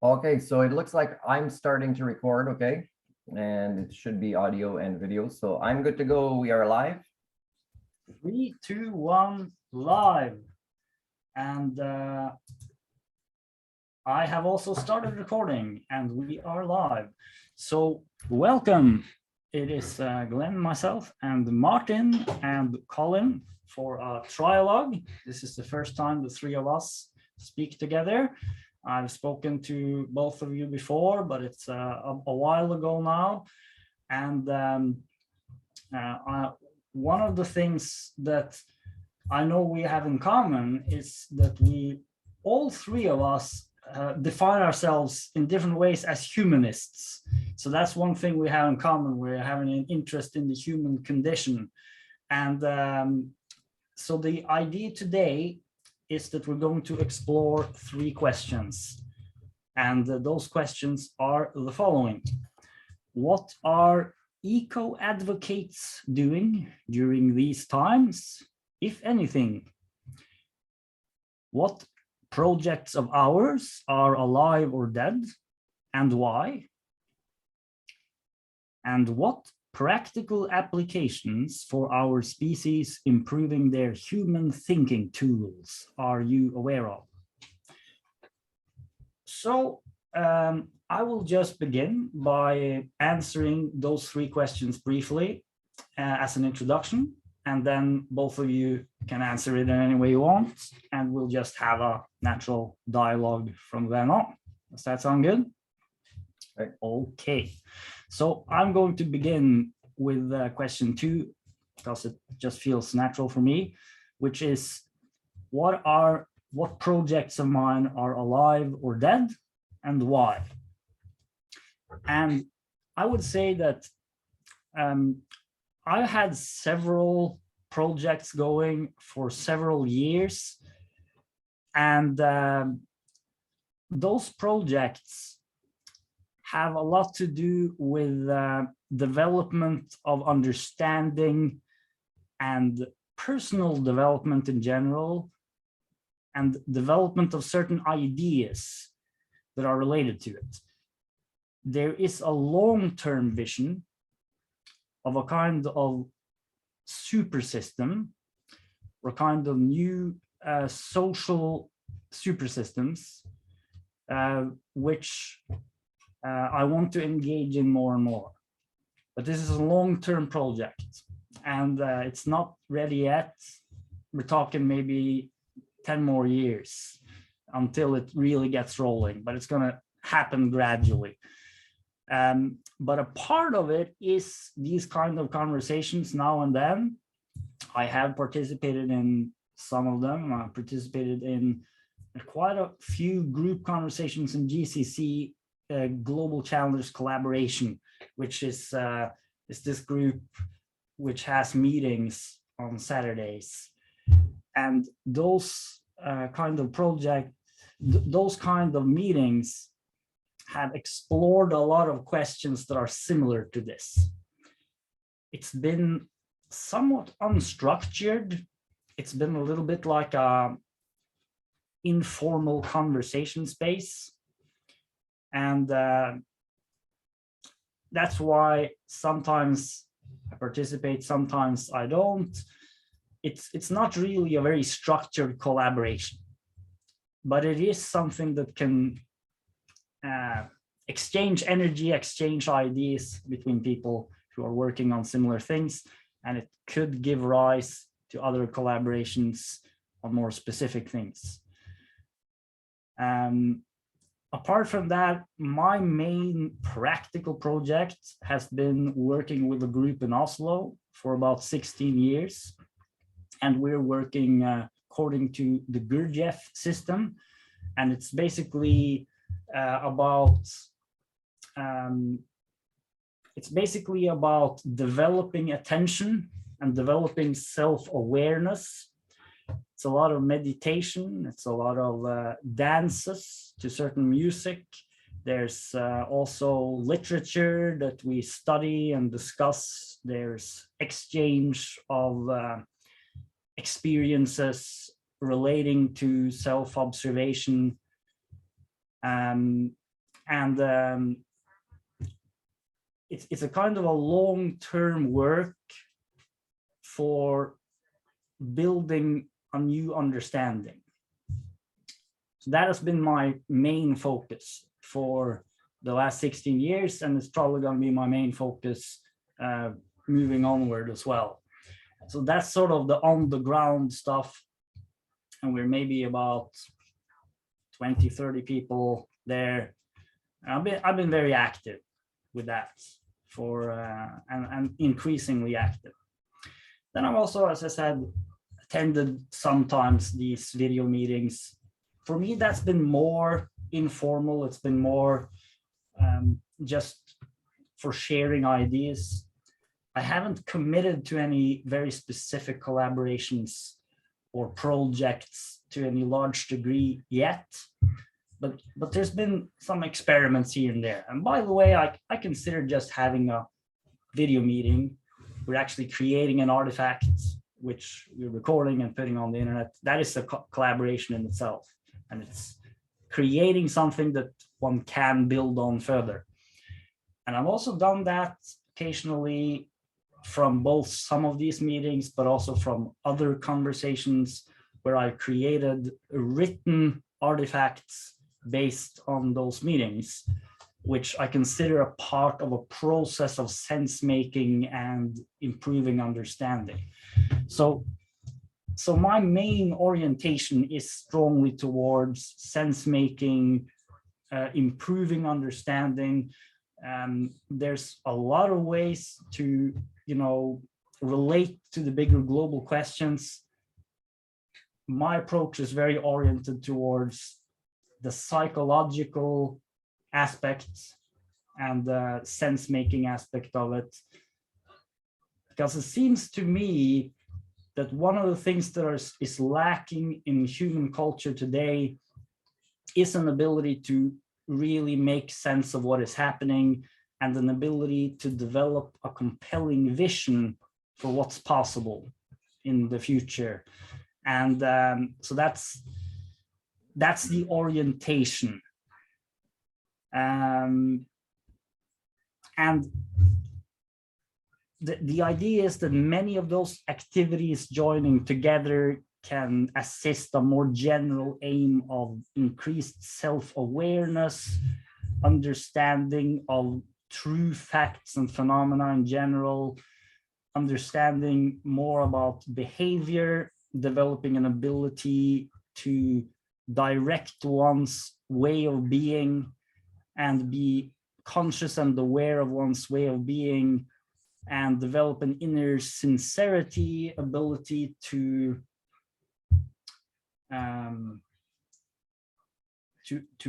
Okay, so it looks like I'm starting to record, okay? And it should be audio and video. So I'm good to go. We are live. 3, 2, 1, live. And I have also started recording and we are live. So welcome. It is Glenn, myself, and Martin and Colin for a trialogue. This is the first time the three of us speak together. I've spoken to both of you before, but it's a while ago now. And one of the things that I know we have in common is that all three of us define ourselves in different ways as humanists. So that's one thing we have in common. We're having an interest in the human condition. And so the idea today is that we're going to explore three questions. And those questions are the following. What are eco-advocates doing during these times, if anything? What projects of ours are alive or dead, and why? And what practical applications for our species improving their human thinking tools are you aware of? So I will just begin by answering those three questions briefly as an introduction, and then both of you can answer it in any way you want, and we'll just have a natural dialogue from then on. Does that sound good? Right. Okay, so I'm going to begin with question 2, because it just feels natural for me, which is what projects of mine are alive or dead, and why? And I would say that I had several projects going for several years, and those projects have a lot to do with development of understanding and personal development in general, and development of certain ideas that are related to it. There is a long-term vision of a kind of super system, or kind of new social super systems, which I want to engage in more and more. But this is a long-term project, and it's not ready yet. We're talking maybe 10 more years until it really gets rolling, but it's going to happen gradually. But a part of it is these kind of conversations now and then. I have participated in some of them. I participated in quite a few group conversations in GCC, Global Challengers Collaboration, which is this group which has meetings on Saturdays. And those kind of meetings have explored a lot of questions that are similar to this. It's been somewhat unstructured. It's been a little bit like a informal conversation space. And that's why sometimes I participate, sometimes I don't. It's not really a very structured collaboration, but it is something that can exchange energy, exchange ideas between people who are working on similar things, and it could give rise to other collaborations on more specific things. Apart from that, my main practical project has been working with a group in Oslo for about 16 years. And we're working according to the Gurdjieff system. And it's basically about developing attention and developing self-awareness. It's a lot of meditation. It's a lot of dances to certain music. There's also literature that we study and discuss. There's exchange of experiences relating to self-observation. and it's a kind of a long-term work for building a new understanding. So that has been my main focus for the last 16 years, and it's probably going to be my main focus moving onward as well. So that's sort of the on-the-ground stuff, and we're maybe about 20, 30 people there. I've been very active with that for and increasingly active. Then I've also, as I said, attended sometimes these video meetings. For me, that's been more informal. It's been more just for sharing ideas. I haven't committed to any very specific collaborations or projects to any large degree yet, but there's been some experiments here and there. And by the way, I consider just having a video meeting. We're actually creating an artifact which we're recording and putting on the internet. That is a collaboration in itself, and it's creating something that one can build on further. And I've also done that occasionally from both some of these meetings, but also from other conversations where I created written artifacts based on those meetings, which I consider a part of a process of sense making and improving understanding. So my main orientation is strongly towards sense making, improving understanding. There's a lot of ways to, relate to the bigger global questions. My approach is very oriented towards the psychological aspects and the sense-making aspect of it, because it seems to me that one of the things that is lacking in human culture today is an ability to really make sense of what is happening and an ability to develop a compelling vision for what's possible in the future. And so that's the orientation. And the idea is that many of those activities joining together can assist a more general aim of increased self-awareness, understanding of true facts and phenomena in general, understanding more about behavior, developing an ability to direct one's way of being and be conscious and aware of one's way of being, and develop an inner sincerity, ability to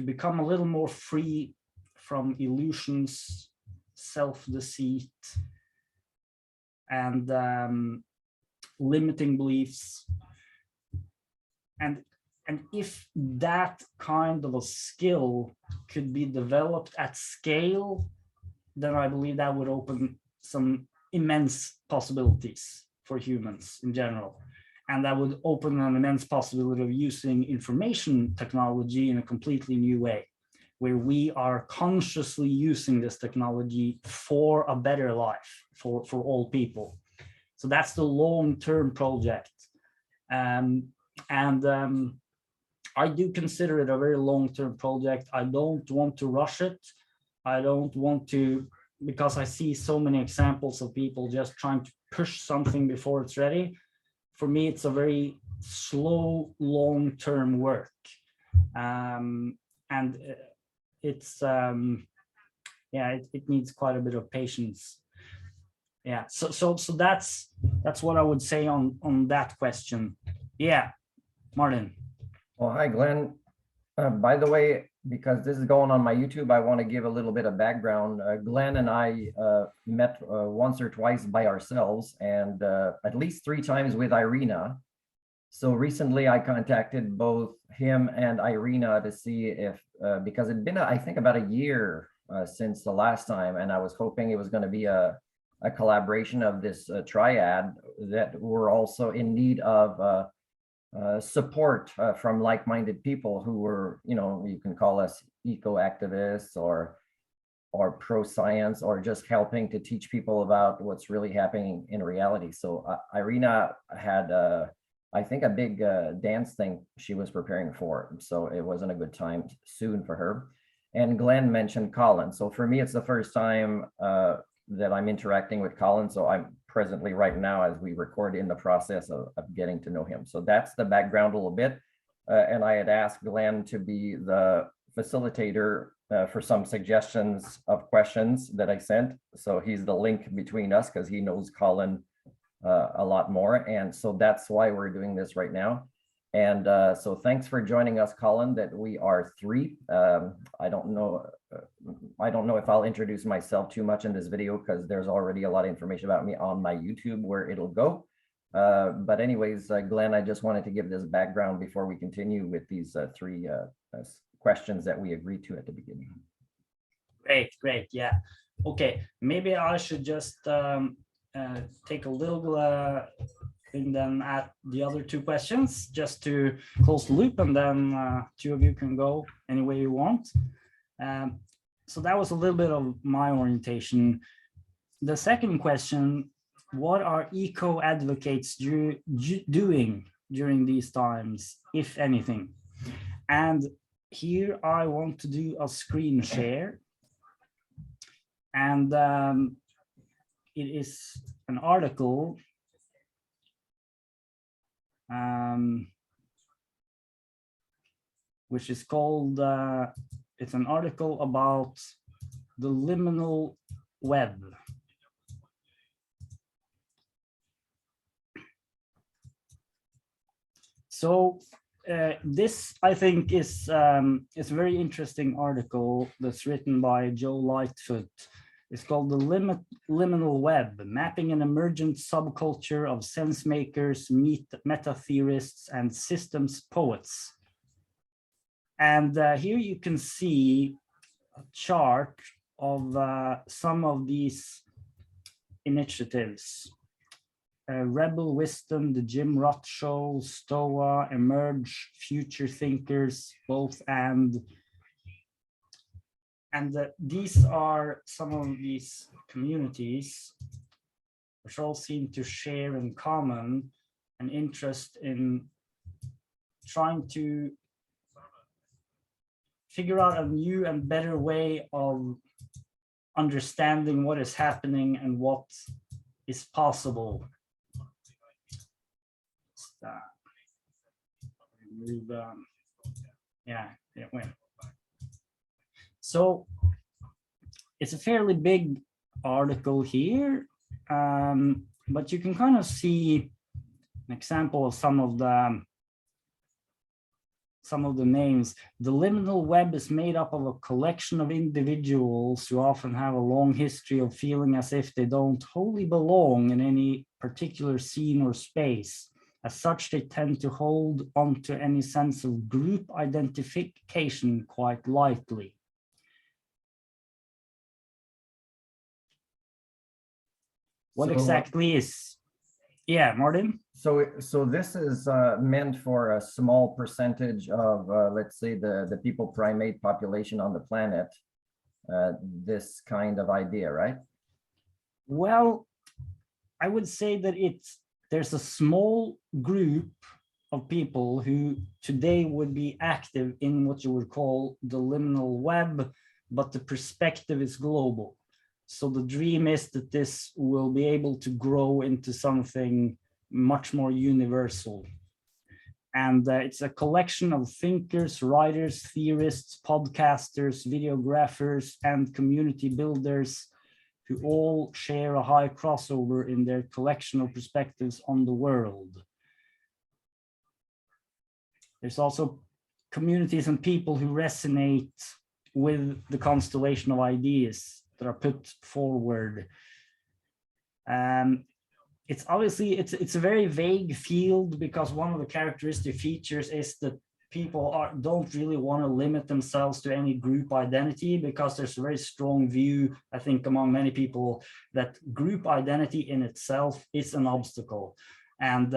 become a little more free from illusions, self-deceit, and limiting beliefs. And if that kind of a skill could be developed at scale, then I believe that would open some immense possibilities for humans in general. And that would open an immense possibility of using information technology in a completely new way, where we are consciously using this technology for a better life for all people. So that's the long-term project. I do consider it a very long-term project. I don't want to rush it. I don't want to, because I see so many examples of people just trying to push something before it's ready. For me, it's a very slow, long-term work. And it's, it needs quite a bit of patience. Yeah, so that's what I would say on that question. Yeah, Martin. Well, hi, Glenn. By the way, because this is going on my YouTube, I want to give a little bit of background. Glenn and I met once or twice by ourselves, and at least 3 times with Irina. So recently I contacted both him and Irina to see if, because it'd been, I think, about a year since the last time, and I was hoping it was going to be a collaboration of this triad that we're also in need of support from like-minded people who were, you know, you can call us eco-activists or pro-science, or just helping to teach people about what's really happening in reality. So Irina had, I think, a big dance thing she was preparing for. So it wasn't a good time soon for her. And Glenn mentioned Colin. So for me, it's the first time that I'm interacting with Colin. So I'm presently right now, as we record, in the process of getting to know him. So that's the background a little bit. And I had asked Glenn to be the facilitator for some suggestions of questions that I sent. So he's the link between us because he knows Colin a lot more. And so that's why we're doing this right now. And so thanks for joining us, Colin, that we are three. I don't know if I'll introduce myself too much in this video because there's already a lot of information about me on my YouTube where it'll go. But anyways, Glenn, I just wanted to give this background before we continue with these three questions that we agreed to at the beginning. Great. Yeah. Okay. Maybe I should just take a little thing then at the other two questions just to close the loop, and then two of you can go any way you want. So that was a little bit of my orientation. The second question: what are eco advocates doing during these times, if anything? And here I want to do a screen share, and it is an article which is called, it's an article about the liminal web. So this, I think, is a very interesting article that's written by Joe Lightfoot. It's called The Liminal Web, Mapping an Emergent Subculture of Sense Makers, Meta-Theorists, and Systems Poets. And here you can see a chart of some of these initiatives. Rebel Wisdom, The Jim Rutt Show, STOA, Emerge, Future Thinkers, both and these are some of these communities which all seem to share in common an interest in trying to figure out a new and better way of understanding what is happening and what is possible. So it's a fairly big article here, but you can kind of see an example of some of the names. The liminal web is made up of a collection of individuals who often have a long history of feeling as if they don't wholly belong in any particular scene or space. As such, they tend to hold onto any sense of group identification quite lightly. What exactly is, yeah, Martin? So this is meant for a small percentage of, let's say, the people primate population on the planet, this kind of idea, right? Well, I would say that there's a small group of people who today would be active in what you would call the liminal web, but the perspective is global. So the dream is that this will be able to grow into something much more universal. And it's a collection of thinkers, writers, theorists, podcasters, videographers, and community builders who all share a high crossover in their collection of perspectives on the world. There's also communities and people who resonate with the constellation of ideas that are put forward. It's obviously, it's a very vague field, because one of the characteristic features is that people don't really want to limit themselves to any group identity, because there's a very strong view, I think, among many people, that group identity in itself is an obstacle. And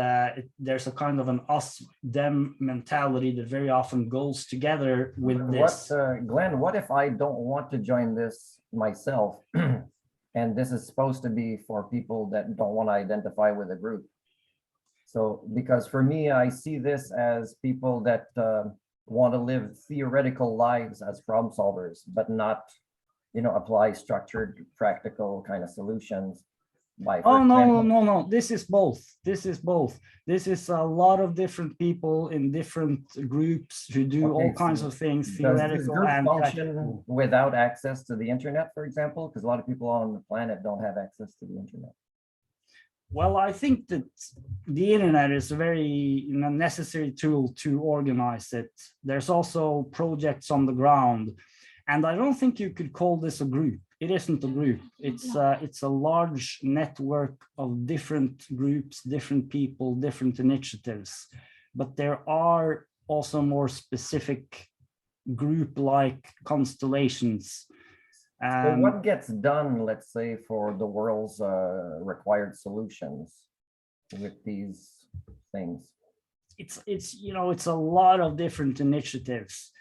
there's a kind of an us-them mentality that very often goes together with this. Glenn, what if I don't want to join this myself? And this is supposed to be for people that don't want to identify with a group. So, because for me, I see this as people that want to live theoretical lives as problem solvers, but not, apply structured, practical kind of solutions. Oh, no. This is both. This is a lot of different people in different groups who do all kinds of things, theoretical and practical. Without access to the internet, for example, because a lot of people on the planet don't have access to the internet. Well, I think that the internet is a very necessary tool to organize it. There's also projects on the ground, and I don't think you could call this a group. It isn't a group. It's a large network of different groups, different people, different initiatives. But there are also more specific group-like constellations. So what gets done, let's say, for the world's required solutions with these things? It's a lot of different initiatives,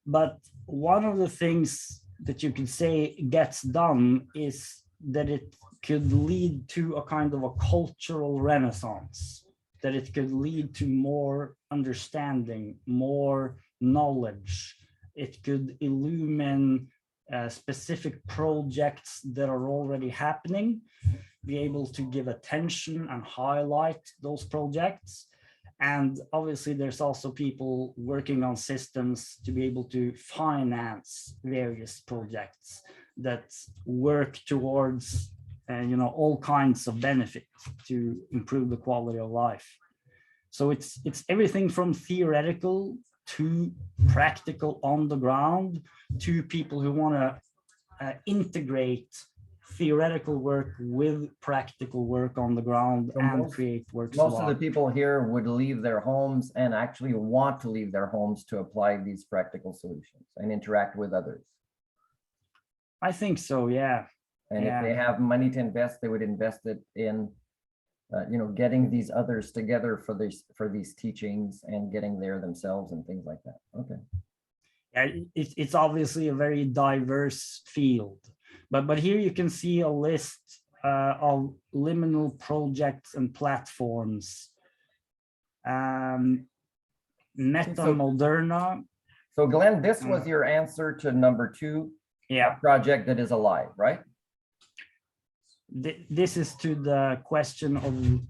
but one of the things that you could say gets done is that it could lead to a kind of a cultural renaissance, that it could lead to more understanding, more knowledge. It could illumine specific projects that are already happening, be able to give attention and highlight those projects. And obviously, there's also people working on systems to be able to finance various projects that work towards, all kinds of benefits to improve the quality of life. So it's everything from theoretical to practical on the ground, to people who want to integrate theoretical work with practical work on the ground and create works. Most of the people here would leave their homes and actually want to leave their homes to apply these practical solutions and interact with others. I think so, yeah. And if they have money to invest, they would invest it in getting these others together for these teachings and getting there themselves and things like that. Okay. Yeah, it's obviously a very diverse field, but here you can see a list of liminal projects and platforms. Meta Moderna. So Glenn, this was your answer to number 2. Yeah. Project that is alive, right? This is to the question of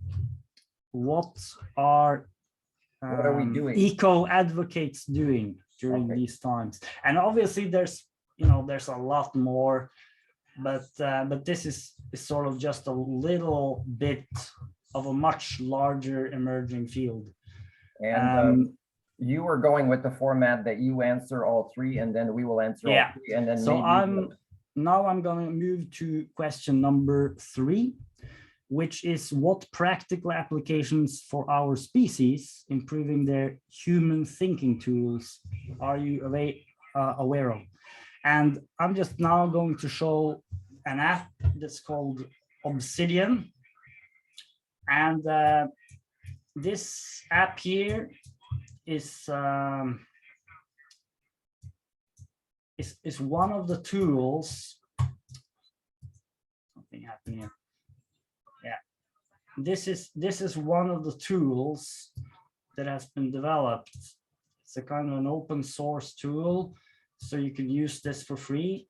what are we doing? Eco advocates doing during these times? And obviously there's a lot more, but this is sort of just a little bit of a much larger emerging field. And you were going with the format that you answer all 3, and then we will answer all 3, and then so Now I'm going to move to question number 3, which is what practical applications for our species improving their human thinking tools are you aware of? And I'm just now going to show an app that's called Obsidian. And this app here is one of the tools. Something happened here. Yeah, this is one of the tools that has been developed. It's a kind of an open source tool, so you can use this for free.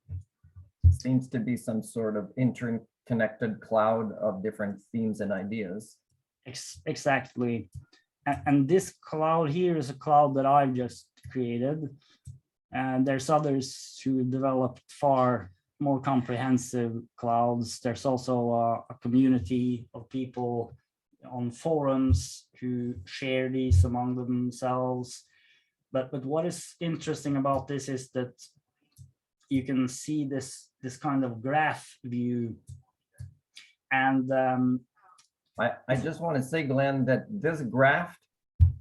Seems to be some sort of interconnected cloud of different themes and ideas. Exactly. And this cloud here is a cloud that I've just created. And there's others who developed far more comprehensive clouds. There's also a community of people on forums who share these among themselves. But what is interesting about this is that you can see this kind of graph view. And I just want to say, Glenn, that this graph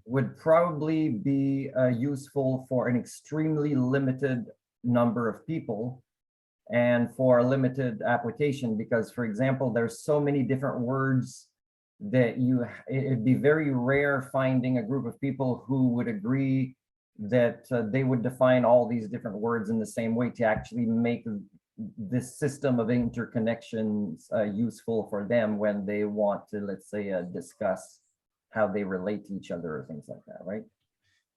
would probably be useful for an extremely limited number of people and for a limited application, because, for example, there's so many different words that it'd be very rare finding a group of people who would agree that they would define all these different words in the same way to actually make this system of interconnections useful for them when they want to, let's say, discuss how they relate to each other or things like that, right?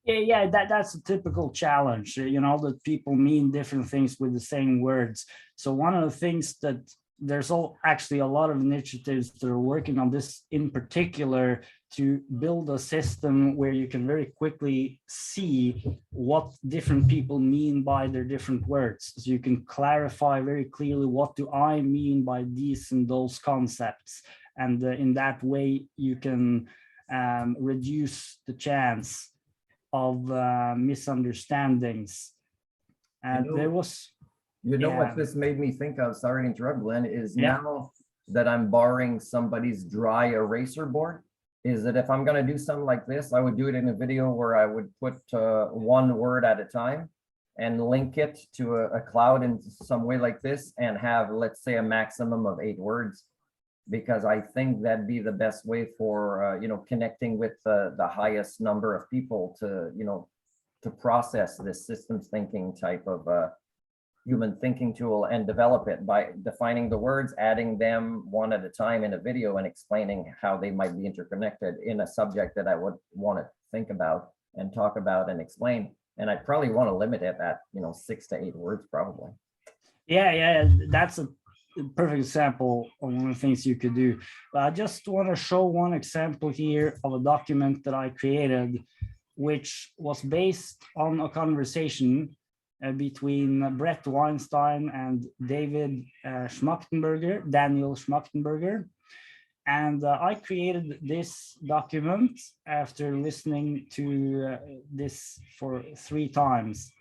Yeah, that's a typical challenge, that people mean different things with the same words. So one of the things that there's actually a lot of initiatives that are working on this in particular, to build a system where you can very quickly see what different people mean by their different words. So you can clarify very clearly, what do I mean by these and those concepts? And in that way, you can reduce the chance of misunderstandings. And there was... What this made me think of, sorry to interrupt, Glenn, is Yeah. now that I'm borrowing somebody's dry eraser board, is that if I'm going to do something like this, I would do it in a video where I would put one word at a time and link it to a cloud in some way like this, and have, let's say, a maximum of 8 words, because I think that'd be the best way for, connecting with the highest number of people to, to process this systems thinking type of human thinking tool, and develop it by defining the words, adding them one at a time in a video, and explaining how they might be interconnected in a subject that I would want to think about and talk about and explain. And I probably want to limit it at, 6 to 8 words, probably. Yeah, that's a perfect example of one of the things you could do. But I just want to show one example here of a document that I created, which was based on a conversation between Brett Weinstein and Daniel Schmachtenberger. And I created this document after listening to this for 3 times.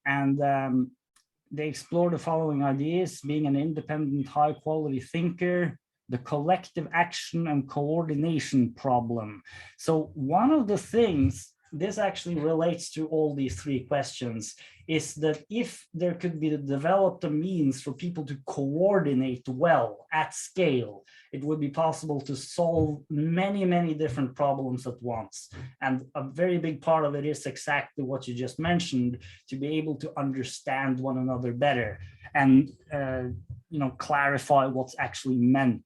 And they explore the following ideas: being an independent, high quality thinker, the collective action and coordination problem. So one of the things, this actually relates to all these 3 questions, is that if there could be developed a means for people to coordinate well at scale, it would be possible to solve many, many different problems at once. And a very big part of it is exactly what you just mentioned, to be able to understand one another better and clarify what's actually meant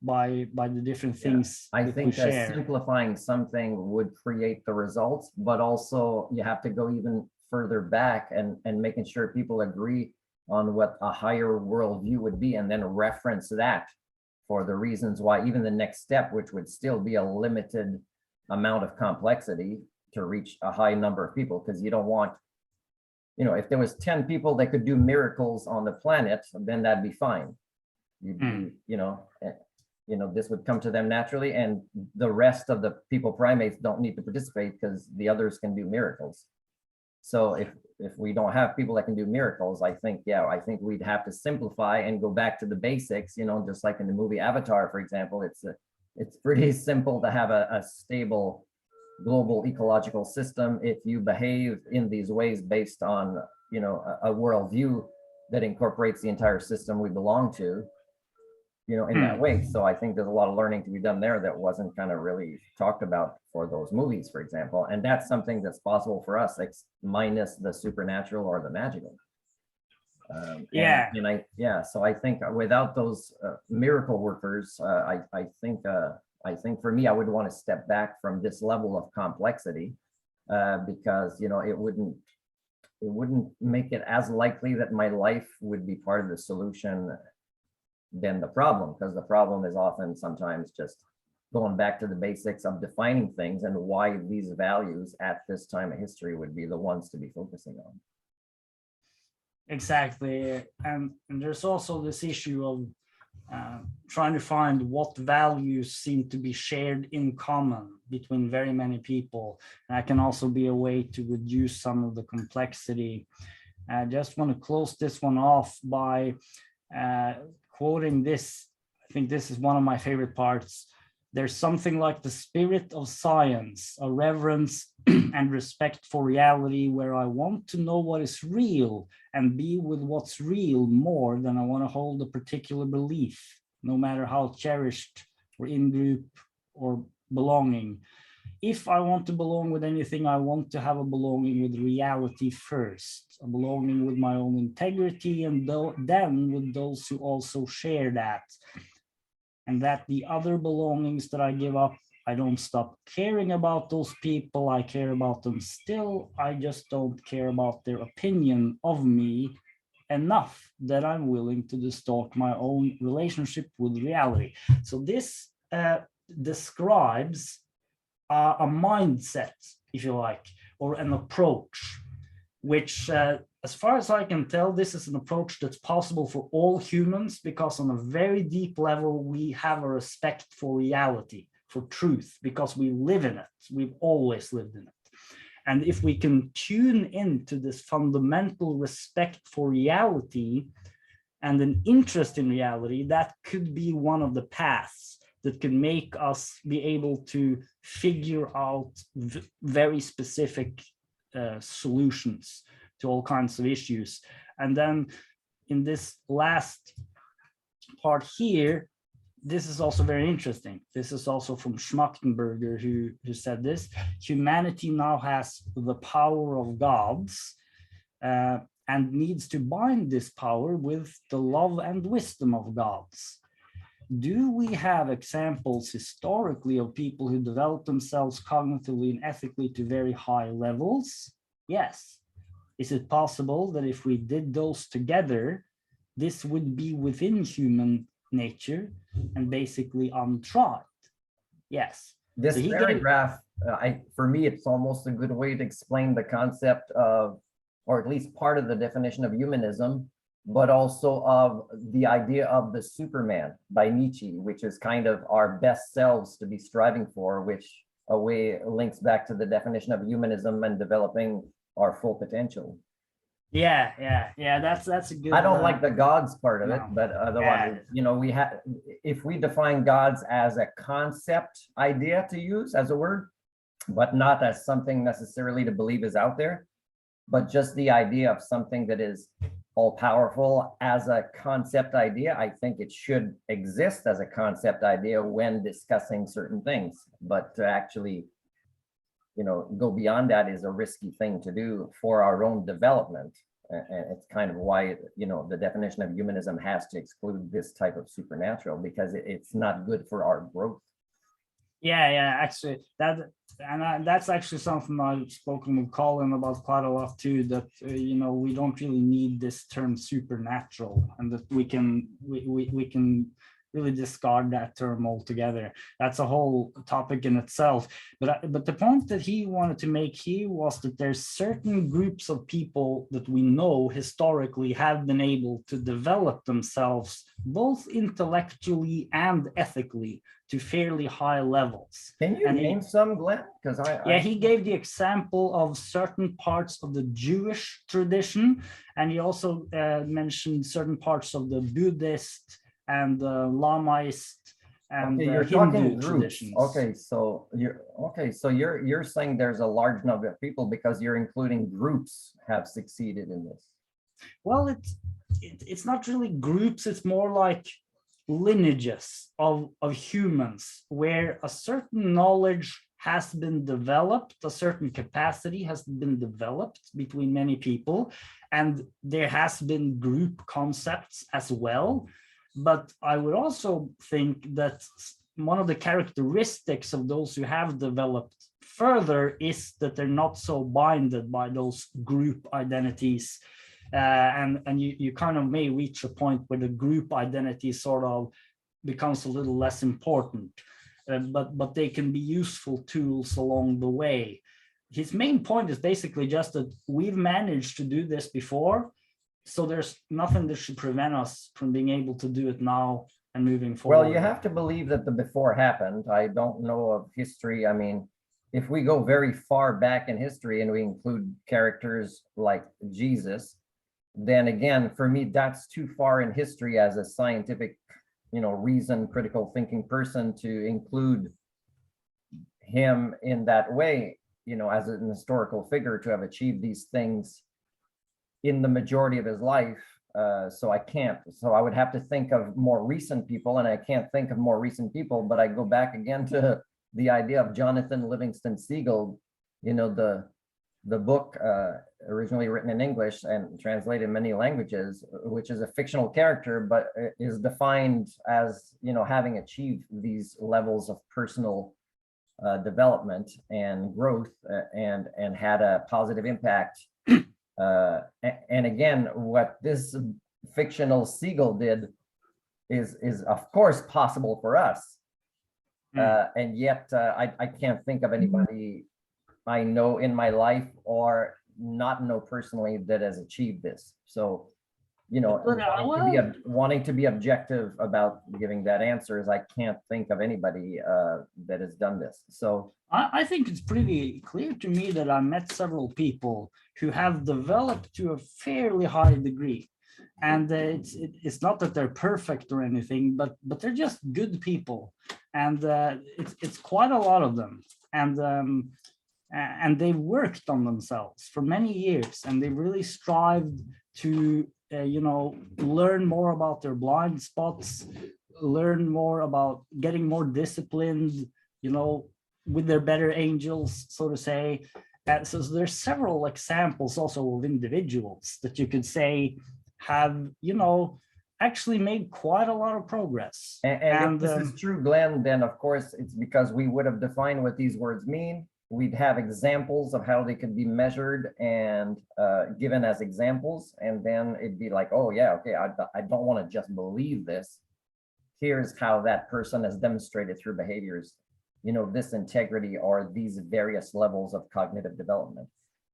by the different things. I that think we share. simplifying something would create the results, but also you have to go even further back and making sure people agree on what a higher worldview would be, and then reference that for the reasons why even the next step, which would still be a limited amount of complexity to reach a high number of people, because you don't want, if there was 10 people that could do miracles on the planet, then that'd be fine. You'd be, this would come to them naturally, and the rest of the people primates don't need to participate because the others can do miracles. So if we don't have people that can do miracles, I think we'd have to simplify and go back to the basics, just like in the movie Avatar, for example. It's pretty simple to have a stable global ecological system if you behave in these ways based on, a worldview that incorporates the entire system we belong to, in that way. So I think there's a lot of learning to be done there that wasn't kind of really talked about for those movies, for example. And that's something that's possible for us, minus the supernatural or the magical. So I think without those miracle workers, I think for me, I would want to step back from this level of complexity, because it wouldn't make it as likely that my life would be part of the solution than the problem, because the problem is often sometimes just going back to the basics of defining things and why these values at this time of history would be the ones to be focusing on. Exactly. And there's also this issue of trying to find what values seem to be shared in common between very many people. And that can also be a way to reduce some of the complexity. I just want to close this one off by quoting this. I think this is one of my favorite parts. There's something like the spirit of science, a reverence and respect for reality, where I want to know what is real and be with what's real more than I want to hold a particular belief, no matter how cherished or in-group or belonging. If I want to belong with anything, I want to have a belonging with reality first, a belonging with my own integrity, and then with those who also share that. And that the other belongings that I give up, I don't stop caring about those people. I care about them still. I just don't care about their opinion of me enough that I'm willing to distort my own relationship with reality. So this describes a mindset, if you like, or an approach, which, as far as I can tell, this is an approach that's possible for all humans, because on a very deep level, we have a respect for reality, for truth, because we live in it. We've always lived in it. And if we can tune into this fundamental respect for reality and an interest in reality, that could be one of the paths that can make us be able to figure out very specific solutions to all kinds of issues. And then in this last part here, this is also very interesting. This is also from Schmachtenberger, who said this: humanity now has the power of gods and needs to bind this power with the love and wisdom of gods. Do we have examples historically of people who develop themselves cognitively and ethically to very high levels? Yes. Is it possible that if we did those together, this would be within human nature and basically untried? Yes. This So paragraph, for me, it's almost a good way to explain the concept of, or at least part of the definition of humanism, but also of the idea of the Superman by Nietzsche, which is kind of our best selves to be striving for, which a way links back to the definition of humanism and developing our full potential. Yeah. That's a good. I don't like the gods part of it, No. but otherwise, we have, if we define gods as a concept idea to use as a word, but not as something necessarily to believe is out there, but just the idea of something that is all powerful as a concept idea, I think it should exist as a concept idea when discussing certain things. But to actually, go beyond that is a risky thing to do for our own development. And it's kind of why, the definition of humanism has to exclude this type of supernatural, because it's not good for our growth. Yeah, actually, that's actually something I've spoken with Colin about quite a lot too, that we don't really need this term supernatural, and that we can really discard that term altogether. That's a whole topic in itself. But the point that he wanted to make here was that there's certain groups of people that we know historically have been able to develop themselves both intellectually and ethically to fairly high levels. Can you name some, Glenn? Because he gave the example of certain parts of the Jewish tradition, and he also mentioned certain parts of the Buddhist and Lamaist and Hindu traditions. So you're saying there's a large number of people because you're including groups have succeeded in this. Well, it's not really groups, it's more like lineages of humans where a certain knowledge has been developed, a certain capacity has been developed between many people, and there has been group concepts as well. But I would also think that one of the characteristics of those who have developed further is that they're not so binded by those group identities. And you kind of may reach a point where the group identity sort of becomes a little less important, but they can be useful tools along the way. His main point is basically just that we've managed to do this before, so there's nothing that should prevent us from being able to do it now and moving forward. Well, you have to believe that the before happened. I don't know of history. I mean, if we go very far back in history and we include characters like Jesus, then again, for me, that's too far in history as a scientific, reason, critical thinking person to include him in that way, as an historical figure to have achieved these things in the majority of his life. so I can't. So I would have to think of more recent people, and I can't think of more recent people, but I go back again to the idea of Jonathan Livingston Seagull, the book originally written in English and translated in many languages, which is a fictional character, but is defined as, having achieved these levels of personal development and growth, and had a positive impact. And again, what this fictional seagull did is of course possible for us. And yet I can't think of anybody I know in my life or not know personally that has achieved this. So, wanting to be objective about giving that answer is I can't think of anybody that has done this. So I think it's pretty clear to me that I met several people who have developed to a fairly high degree. And it's not that they're perfect or anything, but they're just good people. And it's quite a lot of them. And they've worked on themselves for many years, and they really strived to learn more about their blind spots, learn more about getting more disciplined, with their better angels, so to say. So there's several examples also of individuals that you could say have, actually made quite a lot of progress. And if this is true, Glenn, then of course it's because we would have defined what these words mean. We'd have examples of how they could be measured and given as examples. And then it'd be like, oh yeah, okay, I don't want to just believe this. Here's how that person has demonstrated through behaviors, this integrity or these various levels of cognitive development.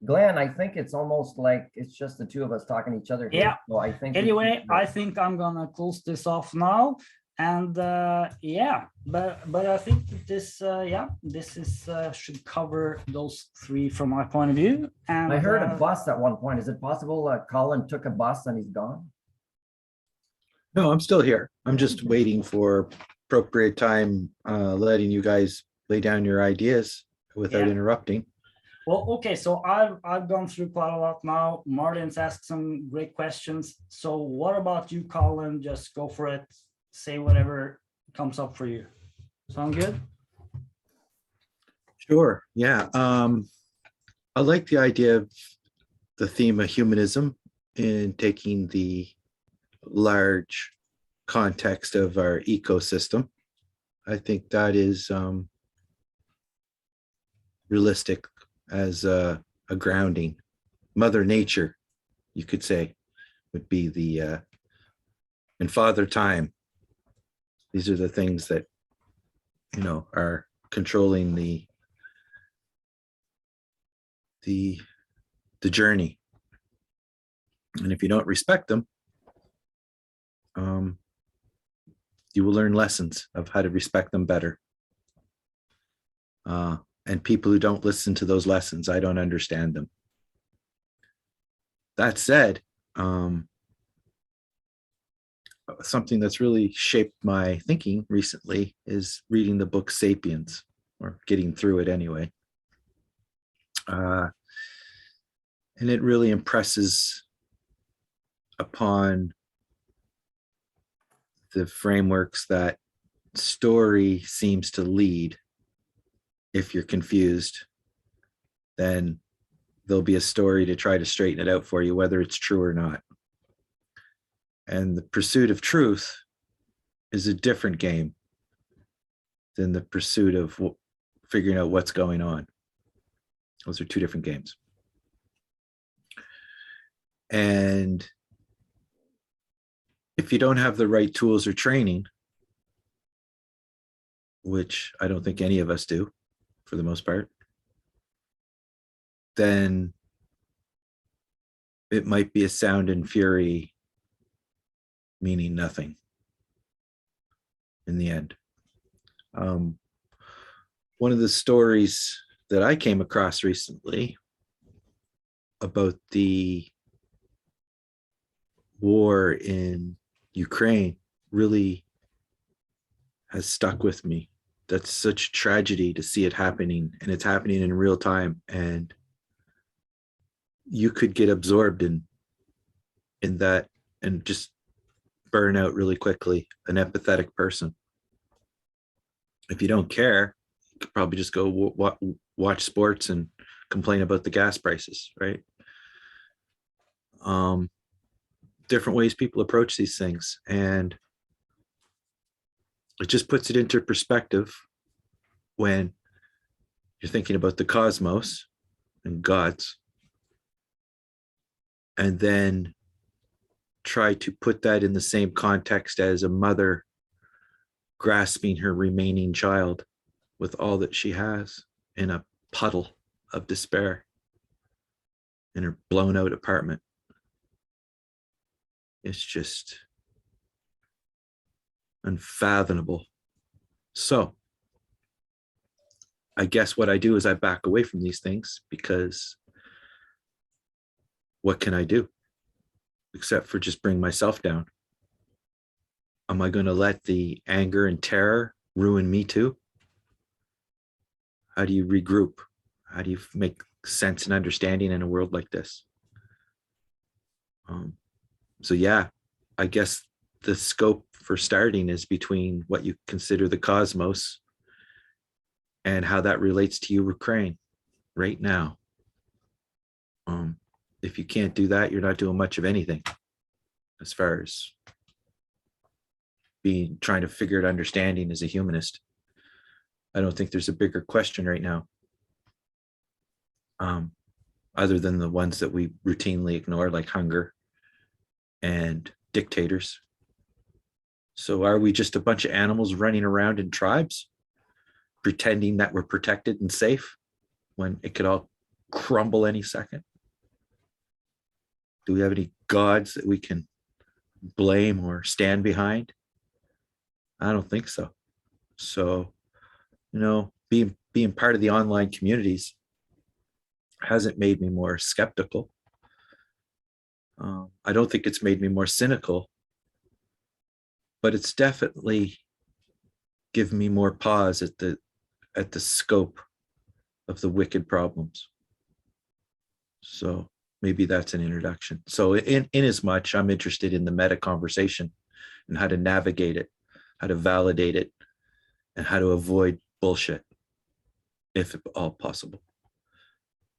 Glenn, I think it's almost like it's just the two of us talking to each other here. Yeah. So I think anyway, I think I'm gonna close this off now. And but I think that this is should cover those three from my point of view. And I heard a bus at one point. Is it possible Colin took a bus and he's gone? No, I'm still here. I'm just waiting for appropriate time, letting you guys lay down your ideas without interrupting. Well, okay, so I've gone through quite a lot now. Martin's asked some great questions. So what about you, Colin? Just go for it. Say whatever comes up for you. Sound good? Sure. Yeah. I like the idea of the theme of humanism in taking the large context of our ecosystem. I think that is realistic as a grounding. Mother Nature, you could say, would be the and Father Time. These are the things that, are controlling the journey. And if you don't respect them, you will learn lessons of how to respect them better. And people who don't listen to those lessons, I don't understand them. That said, something that's really shaped my thinking recently is reading the book Sapiens, or getting through it anyway. And it really impresses upon the frameworks that story seems to lead. If you're confused, then there'll be a story to try to straighten it out for you, whether it's true or not. And the pursuit of truth is a different game than the pursuit of figuring out what's going on. Those are two different games. And if you don't have the right tools or training, which I don't think any of us do for the most part, then it might be a sound and fury meaning nothing in the end. One of the stories that I came across recently about the war in Ukraine really has stuck with me. That's such tragedy to see it happening, and it's happening in real time, and you could get absorbed in that and just burn out really quickly, an empathetic person. If you don't care, you could probably just go watch sports and complain about the gas prices, right? Different ways people approach these things, and it just puts it into perspective when you're thinking about the cosmos and gods, and then try to put that in the same context as a mother grasping her remaining child with all that she has in a puddle of despair in her blown out apartment. It's just unfathomable. So I guess what I do is I back away from these things, because what can I do except for just bring myself down? Am I going to let the anger and terror ruin me too? How do you regroup? How do you make sense and understanding in a world like this? So yeah, I guess the scope for starting is between what you consider the cosmos and how that relates to Ukraine right now. If you can't do that, you're not doing much of anything as far as trying to figure out understanding as a humanist. I don't think there's a bigger question right now, other than the ones that we routinely ignore, like hunger and dictators. So are we just a bunch of animals running around in tribes, pretending that we're protected and safe when it could all crumble any second? Do we have any gods that we can blame or stand behind? I don't think so. So, being part of the online communities hasn't made me more skeptical. I don't think it's made me more cynical, but it's definitely given me more pause at the scope of the wicked problems. So maybe that's an introduction. So in as much, I'm interested in the meta conversation and how to navigate it, how to validate it, and how to avoid bullshit, if at all possible.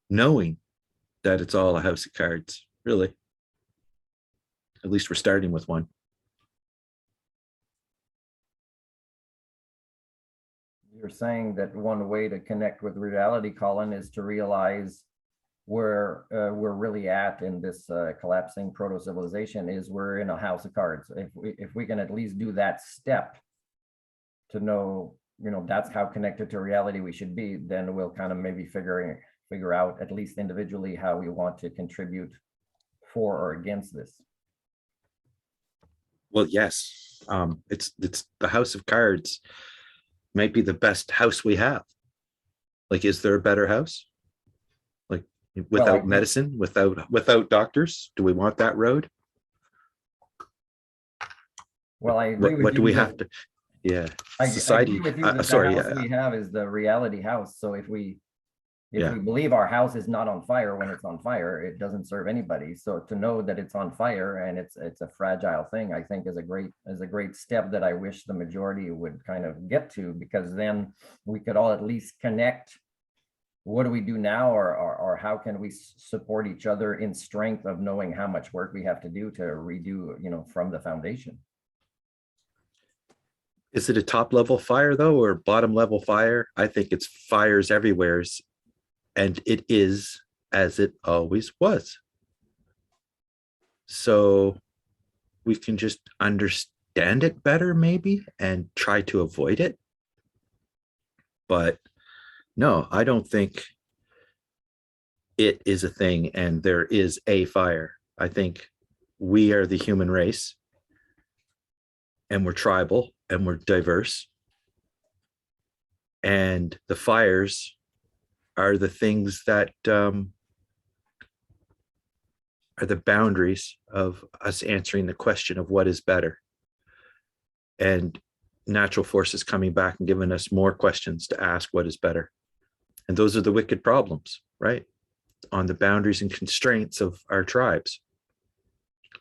Knowing that it's all a house of cards, really. At least we're starting with one. You're saying that one way to connect with reality, Colin, is to realize where we're really at in this collapsing proto-civilization is we're in a house of cards. If we can at least do that step to know, that's how connected to reality we should be, then we'll kind of maybe figure out, at least individually, how we want to contribute for or against this. Well, yes, it's the house of cards might be the best house we have. Like, is there a better house? Like, without medicine, without doctors? Do we want that road? Well, I agree with what you. Do we have to? Yeah, society. I agree with you that Sorry, the house we have is the reality house. So if we Yeah. we believe our house is not on fire when it's on fire, it doesn't serve anybody. So to know that it's on fire and it's a fragile thing, I think is a great step that I wish the majority would kind of get to, because then we could all at least connect. What do we do now, or how can we support each other in strength of knowing how much work we have to do to redo, from the foundation? Is it a top level fire though, or bottom level fire? I think it's fires everywhere, and it is as it always was. So we can just understand it better maybe and try to avoid it. But no, I don't think it is a thing and there is a fire. I think we are the human race, and we're tribal and we're diverse. And the fires are the things that are the boundaries of us answering the question of what is better. And natural forces coming back and giving us more questions to ask what is better. And those are the wicked problems, right? On the boundaries and constraints of our tribes.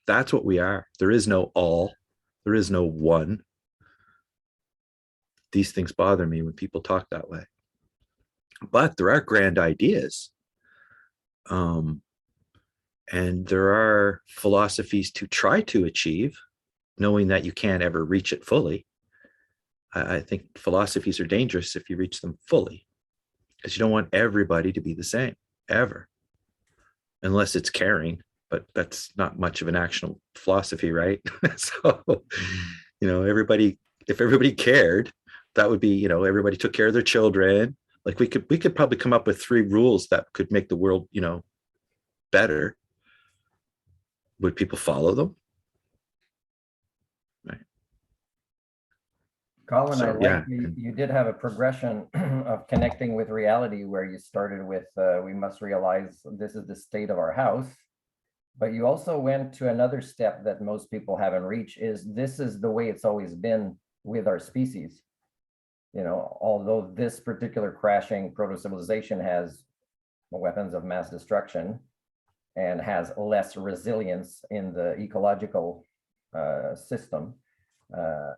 That's what we are. There is no all. There is no one. These things bother me when people talk that way. But there are grand ideas. And there are philosophies to try to achieve, knowing that you can't ever reach it fully. I think philosophies are dangerous if you reach them fully, because you don't want everybody to be the same, ever. Unless it's caring, but that's not much of an actual philosophy, right? So, if everybody cared, that would be, everybody took care of their children. Like we could probably come up with 3 rules that could make the world, better. Would people follow them? Right. Colin, So, I like yeah. you did have a progression of connecting with reality where you started with, we must realize this is the state of our house. But you also went to another step that most people haven't reached, is this is the way it's always been with our species. Although this particular crashing proto-civilization has weapons of mass destruction and has less resilience in the ecological system,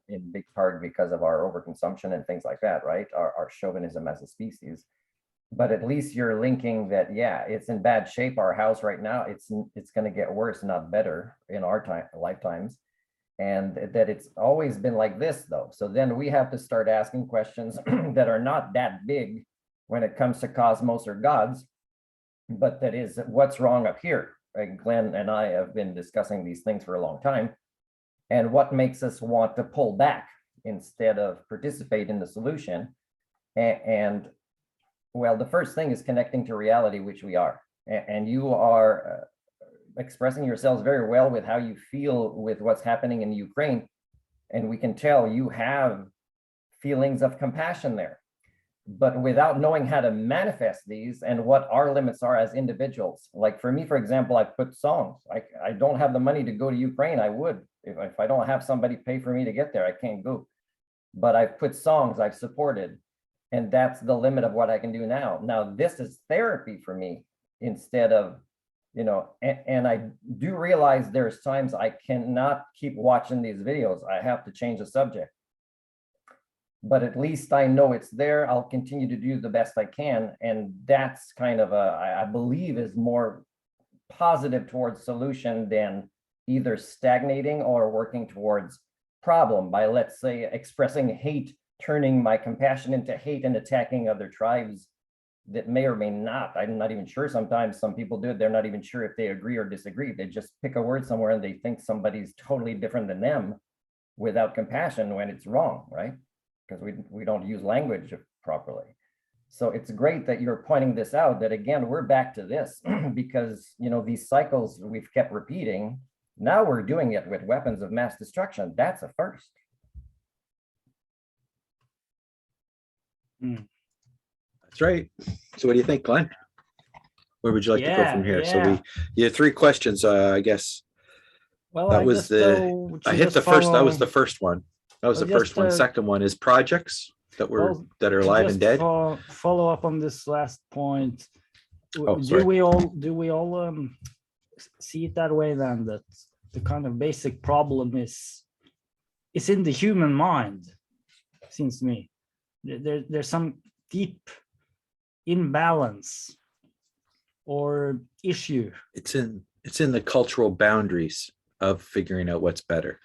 in big part because of our overconsumption and things like that, right? Our chauvinism as a species. But at least you're linking that, yeah, it's in bad shape. Our house right now, it's going to get worse, not better in our lifetimes. And that it's always been like this, though. So then we have to start asking questions that are not that big when it comes to cosmos or gods, but that is, what's wrong up here? Right? Glenn and I have been discussing these things for a long time. And what makes us want to pull back instead of participate in the solution? And well, the first thing is connecting to reality, which we are. And you are expressing yourselves very well with how you feel with what's happening in Ukraine. And we can tell you have feelings of compassion there. But without knowing how to manifest these and what our limits are as individuals. Like for me, for example, I put songs. I don't have the money to go to Ukraine. I would. If I don't have somebody pay for me to get there, I can't go. But I've put songs, I've supported. And that's the limit of what I can do now. Now, this is therapy for me instead of, and I do realize there's times I cannot keep watching these videos. I have to change the subject. But at least I know it's there. I'll continue to do the best I can. And that's kind of I believe is more positive towards solution than either stagnating or working towards problem by, let's say, expressing hate, turning my compassion into hate and attacking other tribes that may or may not. I'm not even sure. Sometimes some people do it. They're not even sure if they agree or disagree. They just pick a word somewhere and they think somebody's totally different than them without compassion when it's wrong, right? Because we don't use language properly. So it's great that you're pointing this out, that again, we're back to this because, these cycles we've kept repeating. Now we're doing it with weapons of mass destruction. That's a first. That's right. So what do you think, Glenn? Where would you like to go from here? So you had 3 questions, I guess. Well, I hit the first. That was the first one. That was the first one. Second one is projects that are alive and dead. Follow up on this last point. Do we all see it that way then, that the kind of basic problem is in the human mind? Seems to me there's some deep imbalance or issue. It's in the cultural boundaries of figuring out what's better.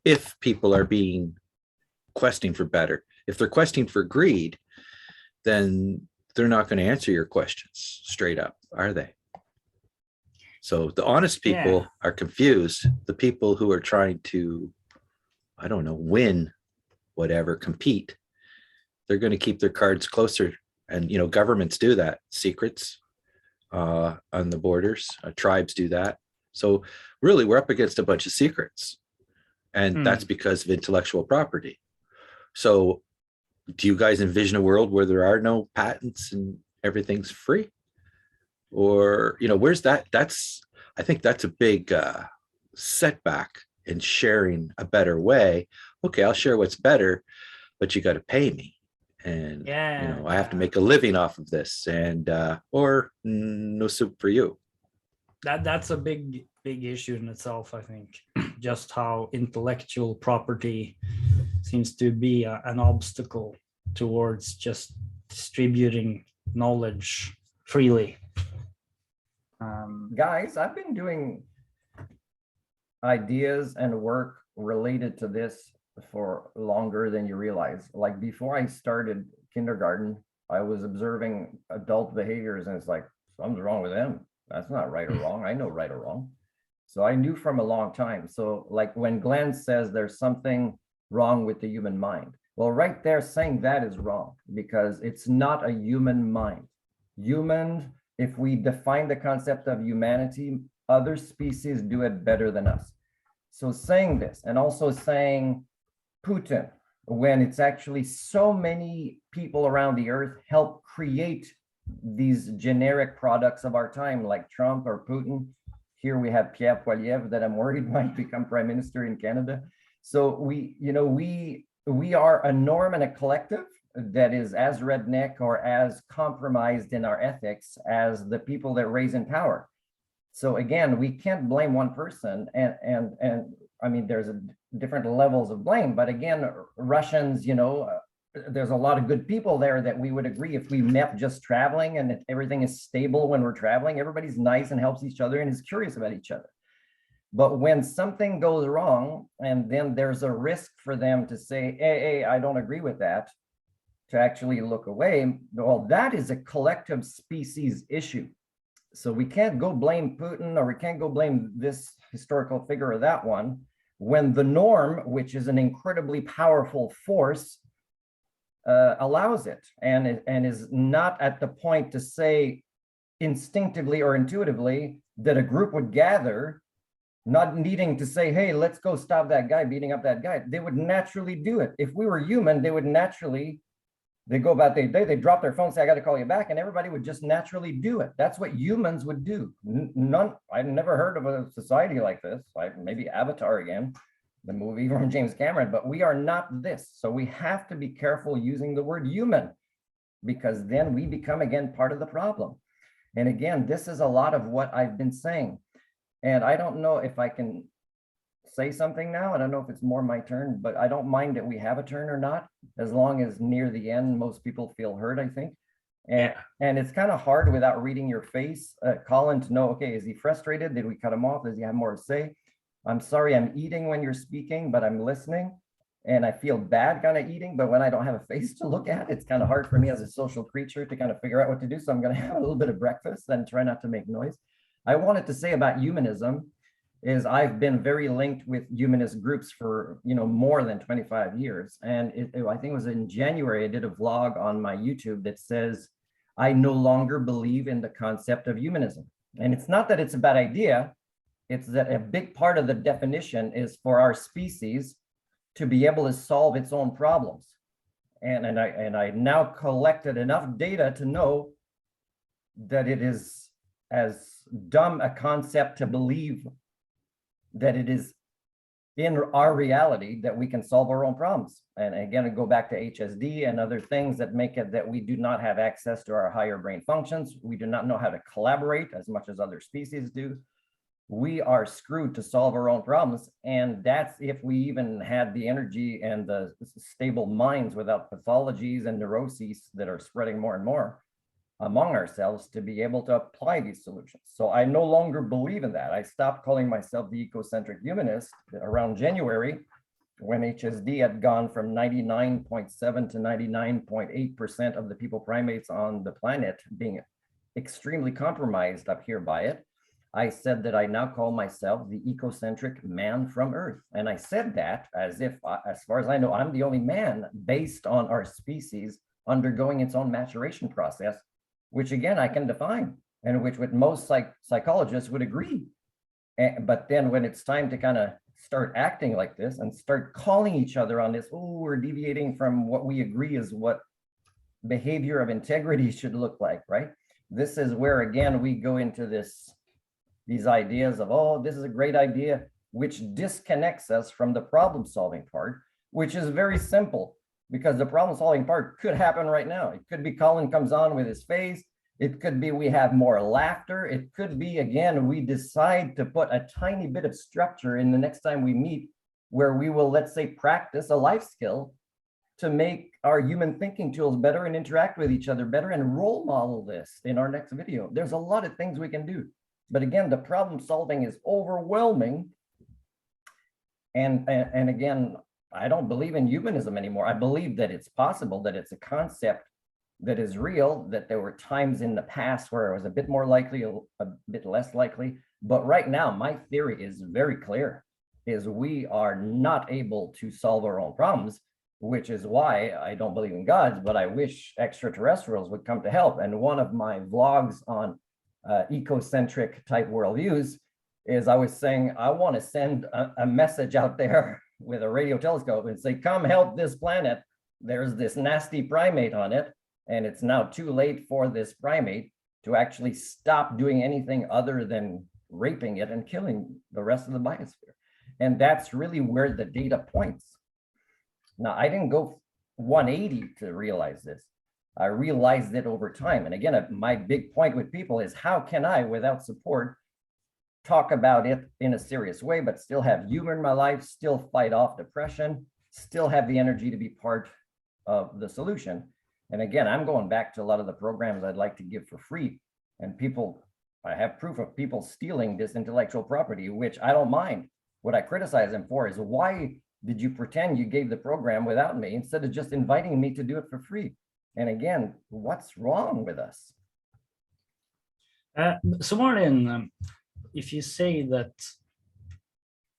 If people are questing for better, if they're questing for greed, then they're not going to answer your questions straight up, are they? So the honest people are confused. The people who are trying to, I don't know, win, whatever, compete, they're going to keep their cards closer. And, governments do that. Secrets on the borders, tribes do that. So really, we're up against a bunch of secrets. And that's because of intellectual property. So do you guys envision a world where there are no patents and everything's free? Or, where's that? I think that's a big setback in sharing a better way. Okay, I'll share what's better, but you got to pay me. And, I have to make a living off of this, and or no soup for you. That's a big big issue in itself, I think. Just how intellectual property seems to be an obstacle towards just distributing knowledge freely. Guys, I've been doing ideas and work related to this for longer than you realize. Like before I started kindergarten, I was observing adult behaviors and it's like, something's wrong with them. That's not right or wrong. I know right or wrong. So I knew from a long time. So like when Glenn says there's something wrong with the human mind, well, right there saying that is wrong because it's not a human mind. Human, if we define the concept of humanity, other species do it better than us. So saying this and also saying Putin, when it's actually so many people around the earth help create these generic products of our time, like Trump or Putin. Here we have Pierre Poilievre that I'm worried might become prime minister in Canada. So we are a norm and a collective that is as redneck or as compromised in our ethics as the people that raise in power. So again, we can't blame one person, and I mean, there's different levels of blame. But again, Russians, there's a lot of good people there that we would agree if we met just traveling and everything is stable when we're traveling. Everybody's nice and helps each other and is curious about each other. But when something goes wrong, and then there's a risk for them to say, hey, I don't agree with that, to actually look away, well, that is a collective species issue. So we can't go blame Putin or we can't go blame this historical figure or that one when the norm, which is an incredibly powerful force, allows it and is not at the point to say instinctively or intuitively that a group would gather, not needing to say, hey, let's go stop that guy beating up that guy. They would naturally do it. If we were human, they would naturally, they go about their day, they drop their phone, say, I got to call you back, and everybody would just naturally do it. That's what humans would do. I've never heard of a society like this. Maybe Avatar again, the movie from James Cameron, but we are not this. So we have to be careful using the word human, because then we become again part of the problem. And again, this is a lot of what I've been saying. And I don't know if I can say something now. I don't know if it's more my turn, but I don't mind that we have a turn or not, as long as near the end, most people feel heard, I think. And it's kind of hard without reading your face, Colin, to know, okay, is he frustrated? Did we cut him off? Does he have more to say? I'm sorry, I'm eating when you're speaking, but I'm listening. And I feel bad kind of eating, but when I don't have a face to look at, it's kind of hard for me as a social creature to kind of figure out what to do. So I'm going to have a little bit of breakfast and try not to make noise. I wanted to say about humanism is I've been very linked with humanist groups for, more than 25 years. And I think it was in January, I did a vlog on my YouTube that says, I no longer believe in the concept of humanism. And it's not that it's a bad idea. It's that a big part of the definition is for our species to be able to solve its own problems. And I now collected enough data to know that it is as dumb a concept to believe that it is in our reality that we can solve our own problems. And again, I go back to HSD and other things that make it that we do not have access to our higher brain functions. We do not know how to collaborate as much as other species do. We are screwed to solve our own problems. And that's if we even had the energy and the stable minds without pathologies and neuroses that are spreading more and more among ourselves to be able to apply these solutions. So I no longer believe in that. I stopped calling myself the ecocentric humanist around January when HSD had gone from 99.7 to 99.8% of the people primates on the planet being extremely compromised up here by it. I said that I now call myself the ecocentric man from Earth. And I said that as if, as far as I know, I'm the only man based on our species undergoing its own maturation process, which again, I can define, and which with most psychologists would agree. But then when it's time to kind of start acting like this and start calling each other on this, oh, we're deviating from what we agree is what behavior of integrity should look like, right? This is where, again, we go into these ideas of, oh, this is a great idea, which disconnects us from the problem solving part, which is very simple. Because the problem solving part could happen right now. It could be Colin comes on with his face It could be we have more laughter. It could be, again, we decide to put a tiny bit of structure in the next time we meet where we will, let's say, practice a life skill to make our human thinking tools better and interact with each other better and role model this in our next video. There's a lot of things we can do. But again, the problem solving is overwhelming. And again, I don't believe in humanism anymore. I believe that it's possible, that it's a concept that is real, that there were times in the past where it was a bit more likely, a bit less likely. But right now, my theory is very clear, is we are not able to solve our own problems, which is why I don't believe in gods, but I wish extraterrestrials would come to help. And one of my vlogs on ecocentric type worldviews is I was saying, I want to send a message out there with a radio telescope and say, come help this planet. There's this nasty primate on it. And it's now too late for this primate to actually stop doing anything other than raping it and killing the rest of the biosphere. And that's really where the data points. Now, I didn't go 180 to realize this. I realized it over time. And again, my big point with people is how can I, without support, talk about it in a serious way, but still have humor in my life, still fight off depression, still have the energy to be part of the solution. And again, I'm going back to a lot of the programs I'd like to give for free. And people, I have proof of people stealing this intellectual property, which I don't mind. What I criticize them for is, why did you pretend you gave the program without me instead of just inviting me to do it for free? And again, what's wrong with us? So Martin, if you say that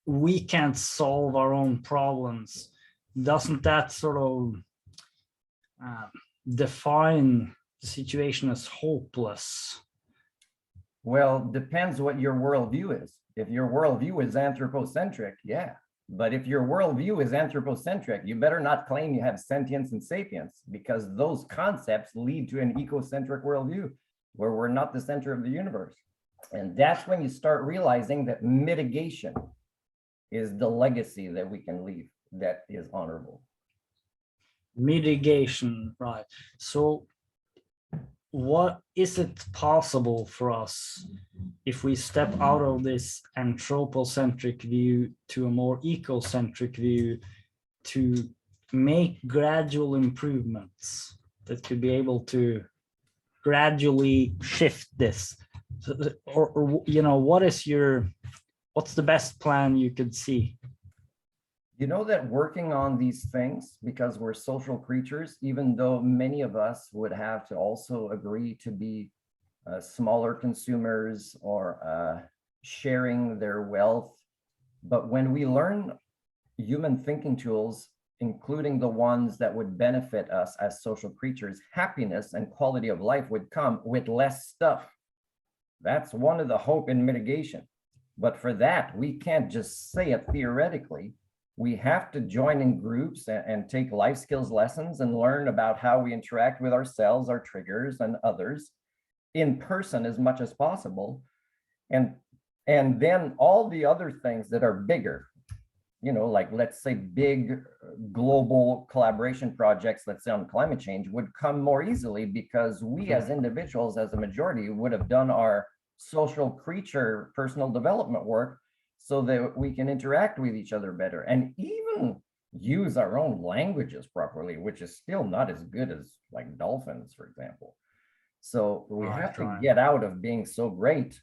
we can't solve our own problems, doesn't that sort of define the situation as hopeless? Well, depends what your worldview is. If your worldview is anthropocentric, yeah. But if your worldview is anthropocentric, you better not claim you have sentience and sapience, because those concepts lead to an ecocentric worldview where we're not the center of the universe. And that's when you start realizing that mitigation is the legacy that we can leave that is honorable. Mitigation, right? So what is it possible for us if we step out of this anthropocentric view to a more ecocentric view to make gradual improvements that could be able to gradually shift this? Or you know, what's the best plan you could see? You know that working on these things, because we're social creatures, even though many of us would have to also agree to be smaller consumers or sharing their wealth. But when we learn human thinking tools, including the ones that would benefit us as social creatures, happiness and quality of life would come with less stuff. That's one of the hope in mitigation. But for that, we can't just say it theoretically. We have to join in groups and take life skills lessons and learn about how we interact with ourselves, our triggers, and others in person as much as possible. And then all the other things that are bigger, you know, like let's say big global collaboration projects, let's say on climate change, would come more easily because we as individuals, as a majority, would have done our social creature personal development work so that we can interact with each other better and even use our own languages properly, which is still not as good as like dolphins, for example. So we have to get out of being so great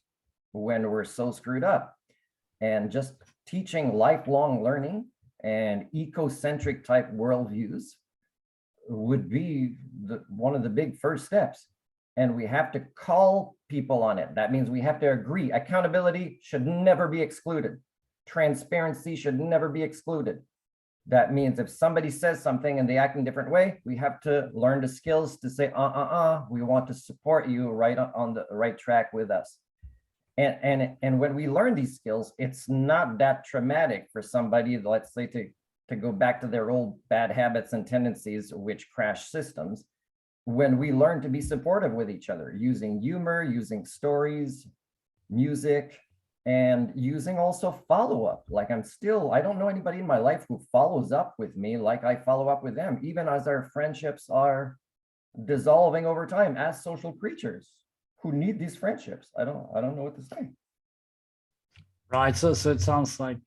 when we're so screwed up, and just teaching lifelong learning and ecocentric type worldviews would be one of the big first steps. And we have to call people on it. That means we have to agree. Accountability should never be excluded. Transparency should never be excluded. That means if somebody says something and they act in a different way, we have to learn the skills to say, we want to support you right on the right track with us. And when we learn these skills, it's not that traumatic for somebody, let's say, to go back to their old bad habits and tendencies, which crash systems. When we learn to be supportive with each other, using humor, using stories, music, and using also follow-up. Like I don't know anybody in my life who follows up with me like I follow up with them, even as our friendships are dissolving over time as social creatures who need these friendships. I don't know what to say. Right. So it sounds like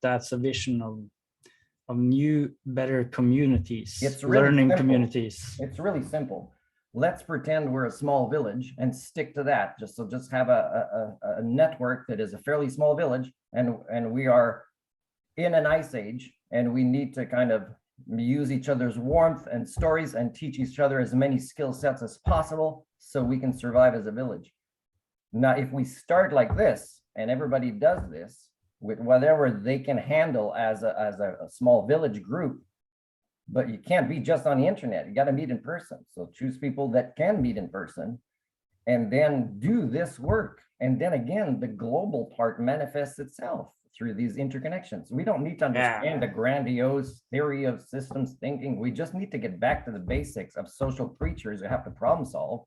that's a vision of new, better communities, It's really learning simple. communities. It's really simple. Let's pretend we're a small village and stick to that. Just have a network that is a fairly small village, and we are in an ice age, and we need to kind of use each other's warmth and stories and teach each other as many skill sets as possible so we can survive as a village. Now, if we start like this and everybody does this with whatever they can handle as a small village group, but you can't be just on the internet. You got to meet in person. So choose people that can meet in person and then do this work. And then again, the global part manifests itself through these interconnections. We don't need to understand the grandiose theory of systems thinking. We just need to get back to the basics of social creatures who have to problem solve.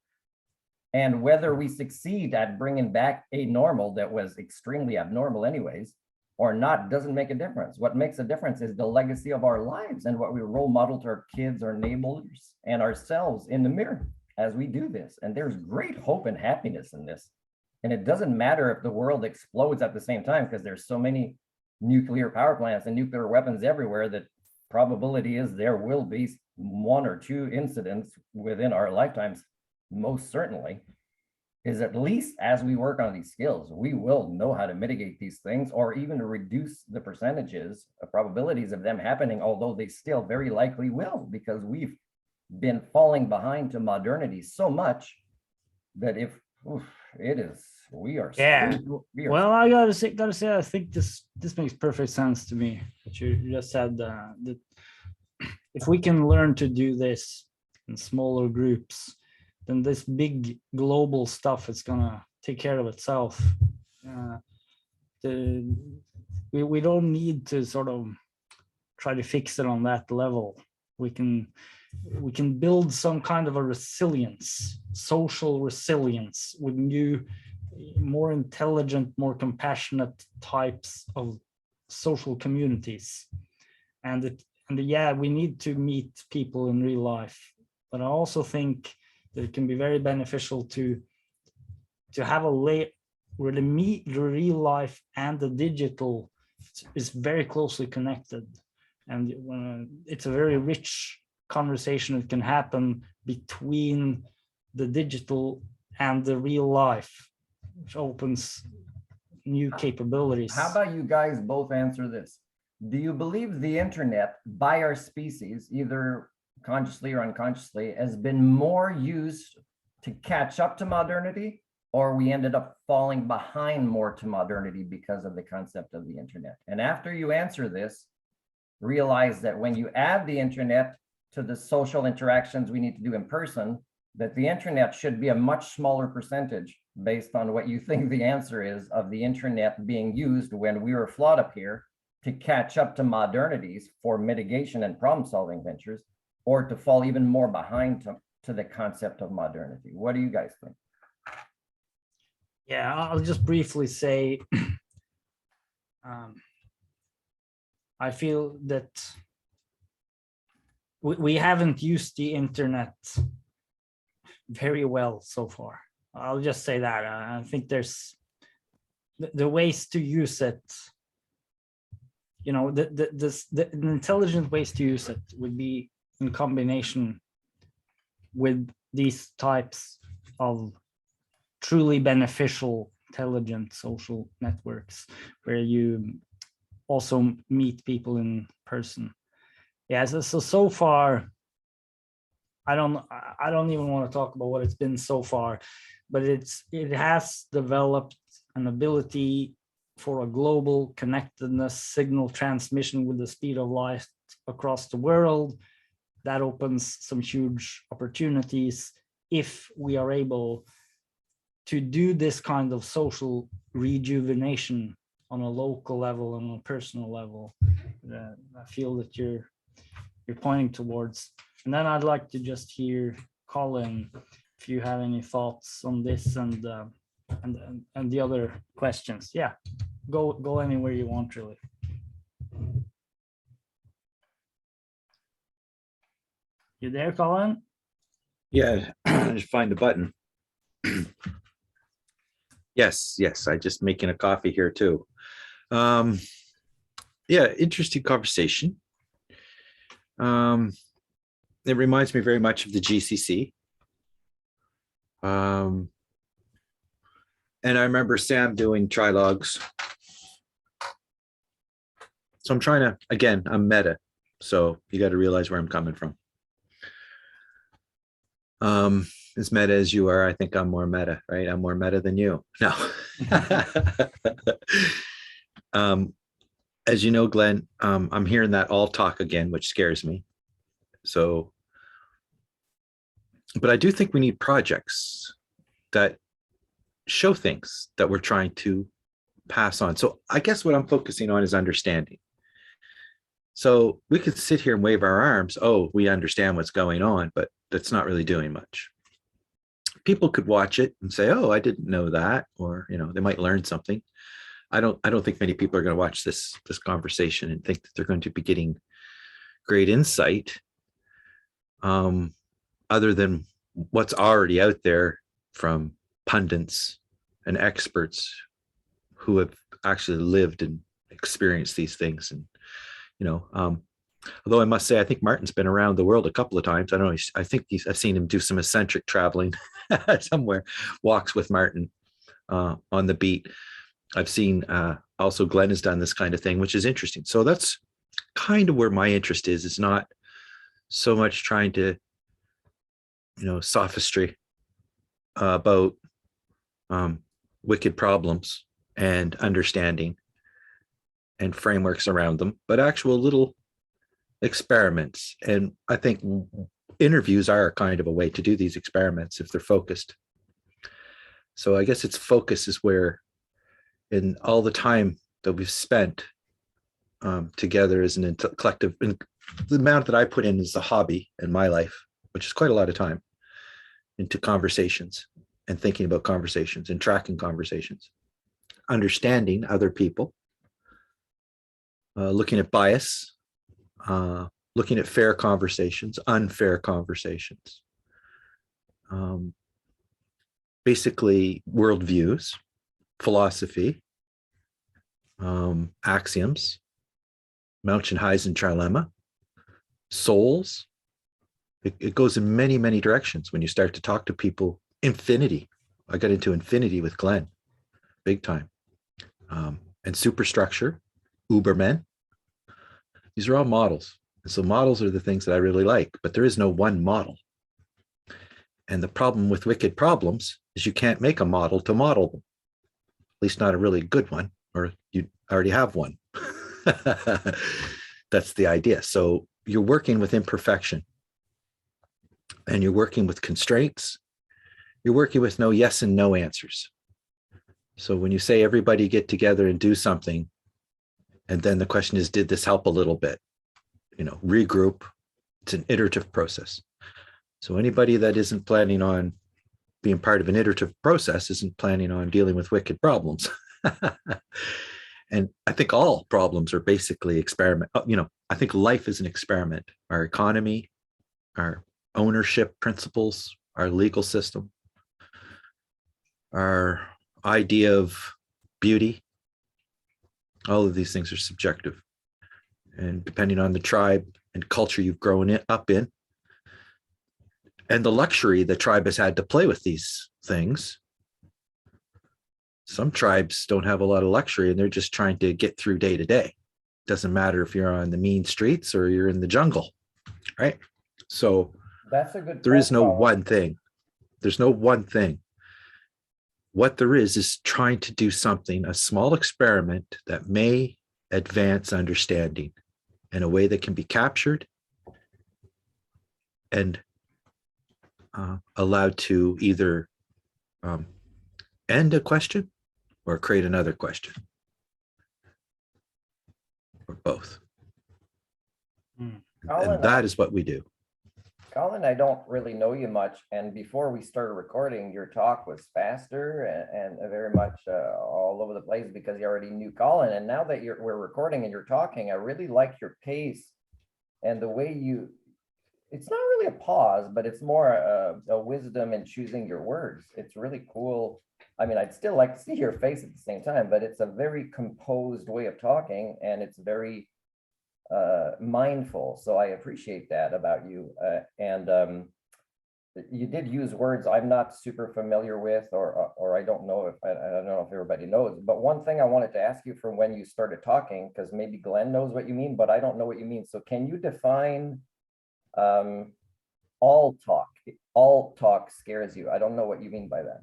And whether we succeed at bringing back a normal that was extremely abnormal anyways, or not, doesn't make a difference. What makes a difference is the legacy of our lives and what we role model to our kids, our neighbors, and ourselves in the mirror as we do this. And there's great hope and happiness in this. And it doesn't matter if the world explodes at the same time, because there's so many nuclear power plants and nuclear weapons everywhere that probability is there will be one or two incidents within our lifetimes, most certainly. Is at least as we work on these skills, we will know how to mitigate these things or even to reduce the percentages of probabilities of them happening, although they still very likely will, because we've been falling behind to modernity so much that if it is, we are. Yeah. Well, I gotta say, I think this makes perfect sense to me. What you just said, that if we can learn to do this in smaller groups, then this big global stuff is gonna take care of itself. We don't need to sort of try to fix it on that level. We can build some kind of a resilience, social resilience, with new, more intelligent, more compassionate types of social communities. And yeah, we need to meet people in real life, but I also think that it can be very beneficial to have a lay where the real life and the digital is very closely connected, and it's a very rich conversation that can happen between the digital and the real life, which opens new capabilities. How about you guys both answer this? Do you believe the internet by our species, either consciously or unconsciously, has been more used to catch up to modernity, or we ended up falling behind more to modernity because of the concept of the internet? And after you answer this, realize that when you add the internet to the social interactions we need to do in person, that the internet should be a much smaller percentage based on what you think the answer is of the internet being used when we were flawed up here to catch up to modernities for mitigation and problem solving ventures, or to fall even more behind to the concept of modernity. What do you guys think? Yeah, I'll just briefly say, I feel that we haven't used the internet very well so far. I'll just say that. I think there's the ways to use it. You know, the intelligent ways to use it would be in combination with these types of truly beneficial, intelligent social networks where you also meet people in person. Yeah, so far, I don't even want to talk about what it's been so far, but it has developed an ability for a global connectedness, signal transmission with the speed of light across the world. That opens some huge opportunities if we are able to do this kind of social rejuvenation on a local level and on a personal level. I feel that you're pointing towards. And then I'd like to just hear, Colin, if you have any thoughts on this and the other questions. Yeah, go anywhere you want, really. You there, Colin? Yeah, just find the button. Yes, I just making a coffee here too. Yeah, interesting conversation. It reminds me very much of the GCC. And I remember Sam doing trilogues. So I'm trying to, again, I'm meta. So you got to realize where I'm coming from. As meta as you are, I think I'm more meta, right? I'm more meta than you. No. As you know, Glenn, I'm hearing that all talk again, which scares me. So, but I do think we need projects that show things that we're trying to pass on. So I guess what I'm focusing on is understanding. So we could sit here and wave our arms. Oh, we understand what's going on, but that's not really doing much. People could watch it and say, oh, I didn't know that, or, you know, they might learn something. I don't think many people are going to watch this conversation and think that they're going to be getting great insight, other than what's already out there from pundits and experts who have actually lived and experienced these things. And, you know, although I must say, I think Martin's been around the world a couple of times. I don't know. I think I've seen him do some eccentric traveling somewhere, walks with Martin on the beat. I've seen also Glenn has done this kind of thing, which is interesting. So that's kind of where my interest is. It's not so much trying to, you know, sophistry about wicked problems and understanding and frameworks around them, but actual little experiments. And I think interviews are kind of a way to do these experiments if they're focused. So I guess its focus is where, in all the time that we've spent together as an collective, and the amount that I put in as a hobby in my life, which is quite a lot of time, into conversations and thinking about conversations and tracking conversations, understanding other people, looking at bias, looking at fair conversations, unfair conversations, basically worldviews, philosophy, axioms, Munchausen trilemma, souls. It goes in many, many directions when you start to talk to people. Infinity. I got into infinity with Glenn, big time. And superstructure, Ubermen. These are all models. And so models are the things that I really like, but there is no one model. And the problem with wicked problems is you can't make a model to model them. At least not a really good one, or you already have one. That's the idea. So you're working with imperfection, and you're working with constraints. You're working with no yes and no answers. So when you say everybody get together and do something, and then the question is, did this help a little bit? You know, regroup. It's an iterative process. So anybody that isn't planning on being part of an iterative process isn't planning on dealing with wicked problems. And I think all problems are basically experiment. You know, I think life is an experiment. Our economy, our ownership principles, our legal system, our idea of beauty, all of these things are subjective. And depending on the tribe and culture you've grown up in, and the luxury the tribe has had to play with these things. Some tribes don't have a lot of luxury and they're just trying to get through day to day. Doesn't matter if you're on the mean streets or you're in the jungle, right? So That's a good. There is no Colin. one thing. There's no one thing. What there is trying to do something, a small experiment that may advance understanding in a way that can be captured and allowed to either end a question or create another question, or both. Colin, And that is what we do. Colin, I don't really know you much, and before we started recording, your talk was faster and very much all over the place because you already knew Colin. And now that we're recording and you're talking, I really like your pace and the way it's not really a pause, but it's more a wisdom in choosing your words. It's really cool. I mean, I'd still like to see your face at the same time, but it's a very composed way of talking, and it's very mindful. So I appreciate that about you. And you did use words I'm not super familiar with, or I don't know if I don't know if everybody knows. But one thing I wanted to ask you from when you started talking, because maybe Glenn knows what you mean, but I don't know what you mean. So can you define all talk? All talk scares you. I don't know what you mean by that.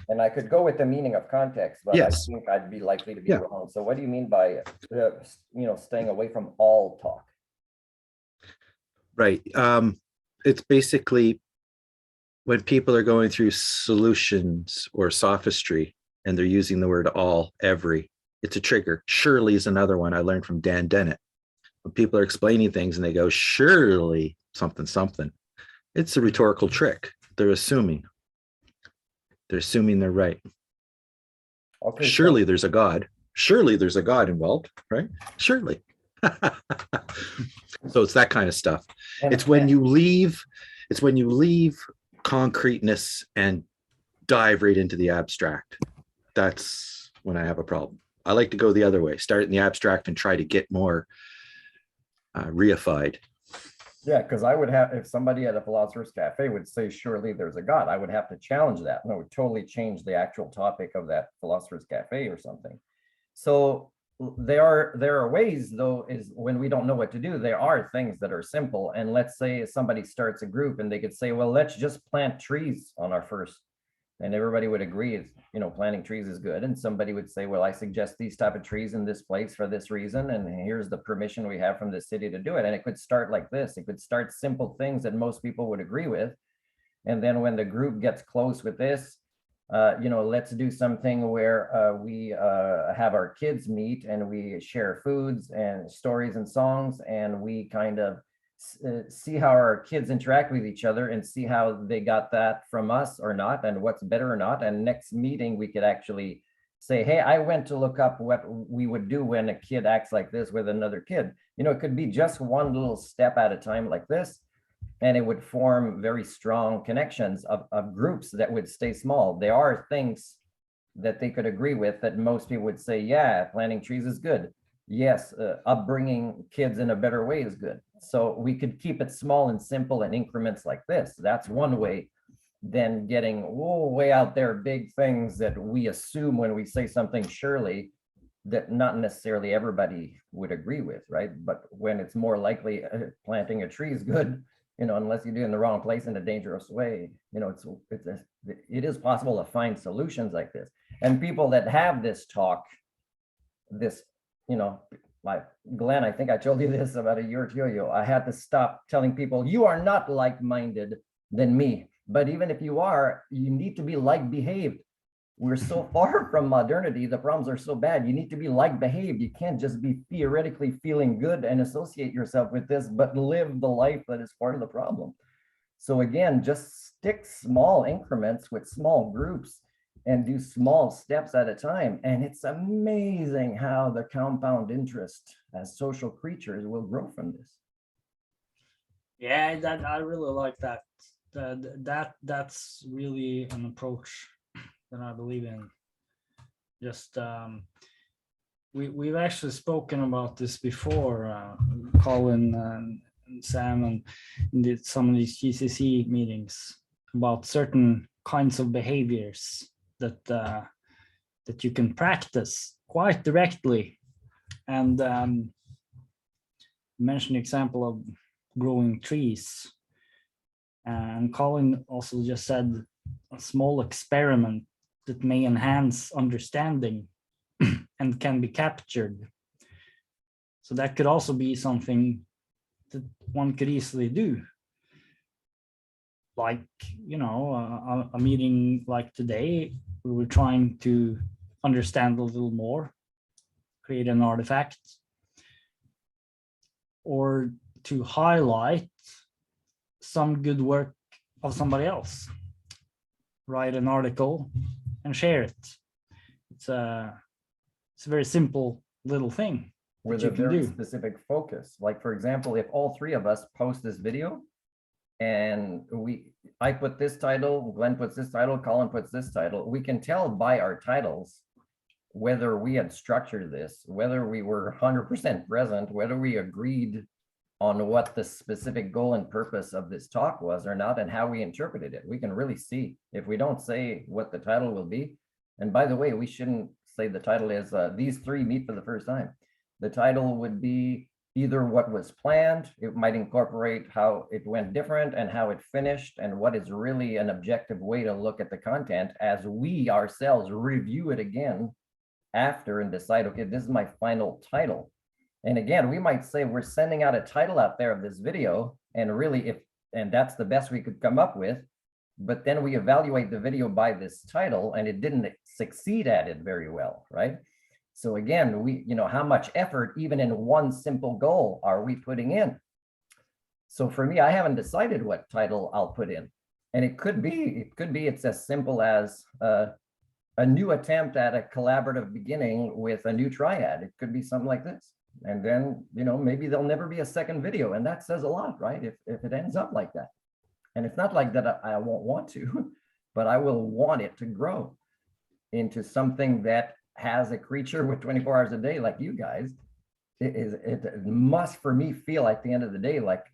And I could go with the meaning of context, but Yes. I think I'd be likely to be Yeah. wrong. So what do you mean by, staying away from all talk? Right. It's basically when people are going through solutions or sophistry and they're using the word all, every, it's a trigger. Surely is another one I learned from Dan Dennett. When people are explaining things and they go, surely something, something, it's a rhetorical trick. They're assuming they're right. Okay. Surely there's a God. Surely there's a God involved, right? Surely. So it's that kind of stuff. It's when you leave concreteness and dive right into the abstract. That's when I have a problem. I like to go the other way, start in the abstract and try to get more reified. Yeah, because I would have, if somebody at a philosopher's cafe would say, surely there's a God, I would have to challenge that. And it would totally change the actual topic of that philosopher's cafe or something. So there are ways, though, is when we don't know what to do, there are things that are simple. And let's say somebody starts a group and they could say, well, let's just plant trees on our first. And everybody would agree, planting trees is good. And somebody would say, well, I suggest these type of trees in this place for this reason. And here's the permission we have from the city to do it. And it could start like this. It could start simple things that most people would agree with. And then when the group gets close with this, let's do something where we have our kids meet and we share foods and stories and songs. And we kind of see how our kids interact with each other and see how they got that from us or not, and what's better or not. And next meeting, we could actually say, hey, I went to look up what we would do when a kid acts like this with another kid. It could be just one little step at a time like this. And it would form very strong connections of groups that would stay small. There are things that they could agree with that most people would say, yeah, planting trees is good. Yes, upbringing kids in a better way is good. So we could keep it small and simple in increments like this. That's one way. Then getting way out there, big things that we assume when we say something surely that not necessarily everybody would agree with, right? But when it's more likely planting a tree is good, unless you do it in the wrong place in a dangerous way, it is possible to find solutions like this. And people that have this talk, like Glenn, I think I told you this about a year or two ago. I had to stop telling people, you are not like-minded than me. But even if you are, you need to be like-behaved. We're so far from modernity. The problems are so bad. You need to be like-behaved. You can't just be theoretically feeling good and associate yourself with this, but live the life that is part of the problem. So again, just stick small increments with small groups and do small steps at a time. And it's amazing how the compound interest as social creatures will grow from this. Yeah, that I really like that. That's really an approach that I believe in. Just we've actually spoken about this before, Colin and Sam, and did some of these GCC meetings about certain kinds of behaviors that you can practice quite directly. And mention example of growing trees. And Colin also just said a small experiment that may enhance understanding and can be captured. So that could also be something that one could easily do. Like, a meeting like today, we were trying to understand a little more, create an artifact, or to highlight some good work of somebody else, write an article and share it. it's a very simple little thing with you a can very do. specific focus. Like, for example, if all three of us post this video and I put this title, Glenn puts this title, Colin puts this title, we can tell by our titles whether we had structured this, whether we were 100% present, whether we agreed on what the specific goal and purpose of this talk was or not, and how we interpreted it. We can really see if we don't say what the title will be. And by the way, we shouldn't say the title is These Three Meet for the First Time. The title would be either what was planned, it might incorporate how it went different and how it finished, and what is really an objective way to look at the content as we ourselves review it again after and decide, okay, this is my final title. And again, we might say we're sending out a title out there of this video, and really and that's the best we could come up with, but then we evaluate the video by this title and it didn't succeed at it very well, right? So again, how much effort even in one simple goal are we putting in? So for me, I haven't decided what title I'll put in. And it could be it's as simple as a new attempt at a collaborative beginning with a new triad. It could be something like this. And then, maybe there'll never be a second video. And that says a lot, right? If it ends up like that. And it's not like that I won't want to, but I will want it to grow into something that has a creature with 24 hours a day like you guys. It must, for me, feel at the end of the day like,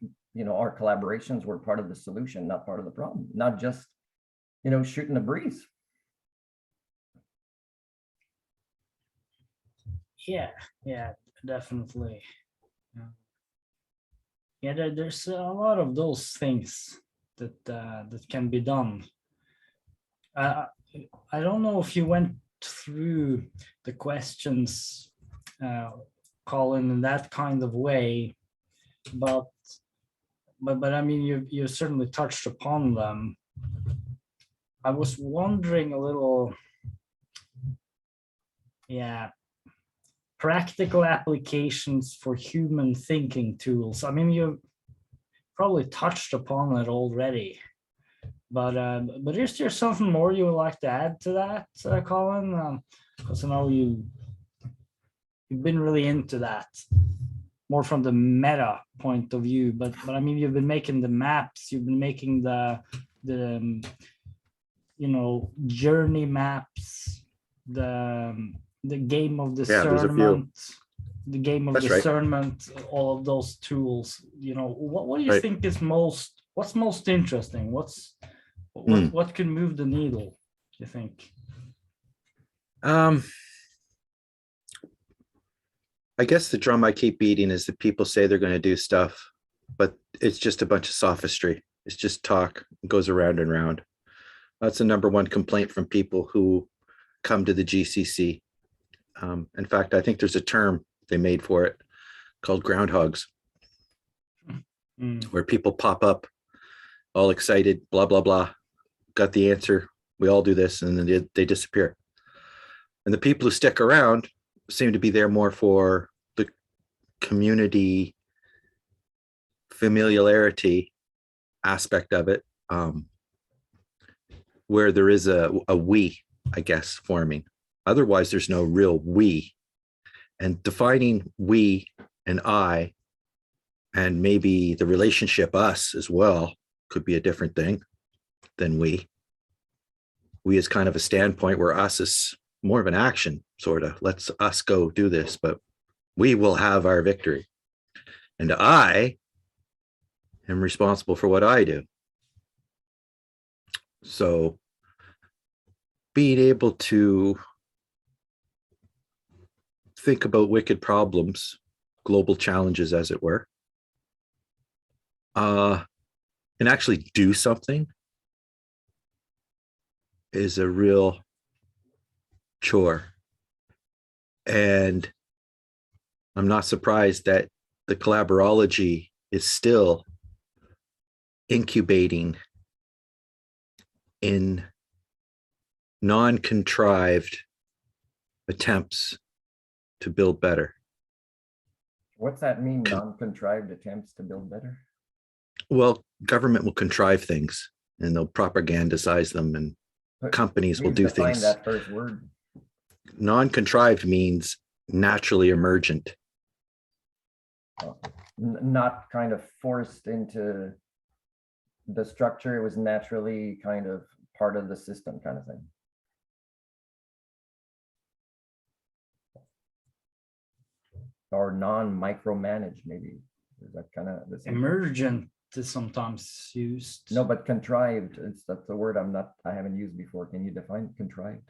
our collaborations were part of the solution, not part of the problem, not just, shooting a breeze. Yeah, definitely. Yeah, there's a lot of those things that can be done. I don't know if you went through the questions, Colin, in that kind of way, but I mean, you certainly touched upon them. I was wondering a little, practical applications for human thinking tools. I mean, you probably touched upon it already, but is there something more you would like to add to that, Colin? Because I know you've been really into that, more from the meta point of view. But I mean, you've been making the maps, you've been making the journey maps, the game of discernment, the game of discernment, right. All of those tools. What do you think is what's most interesting? What can move the needle, do you think? I guess the drum I keep beating is that people say they're going to do stuff, but it's just a bunch of sophistry. It's just talk. It goes around and around. That's the number one complaint from people who come to the GCC. In fact, I think there's a term they made for it called groundhogs, where people pop up all excited, blah, blah, blah, got the answer. We all do this, and then they disappear. And the people who stick around seem to be there more for the community familiarity aspect of it, where there is a we, I guess, forming. Otherwise, there's no real we. And defining we and I, and maybe the relationship us as well, could be a different thing than we. We is kind of a standpoint where us is more of an action, sort of. Let's us go do this, but we will have our victory. And I am responsible for what I do. So being able to think about wicked problems, global challenges, as it were, and actually do something is a real chore. And I'm not surprised that the collaborology is still incubating in non-contrived attempts to build better. What's that mean, non-contrived attempts to build better? Well, government will contrive things and they'll propagandize them, and companies will do things. That first word. Non-contrived means naturally emergent. Not kind of forced into the structure. It was naturally kind of part of the system kind of thing. Or non-micromanaged, maybe. Is that kind of the same? Emergent is sometimes used. No, but contrived, that's the word I haven't used before. Can you define contrived?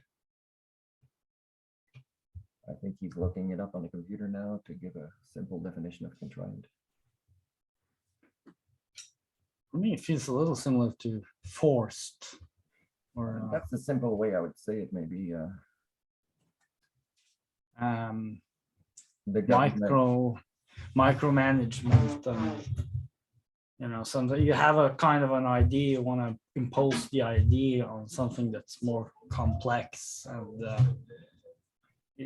I think he's looking it up on the computer now to give a simple definition of contrived. For me, it feels a little similar to forced. Or That's the simple way I would say it, maybe. The government. micromanagement. You know, something you have a kind of an idea, you want to impose the idea on something that's more complex, and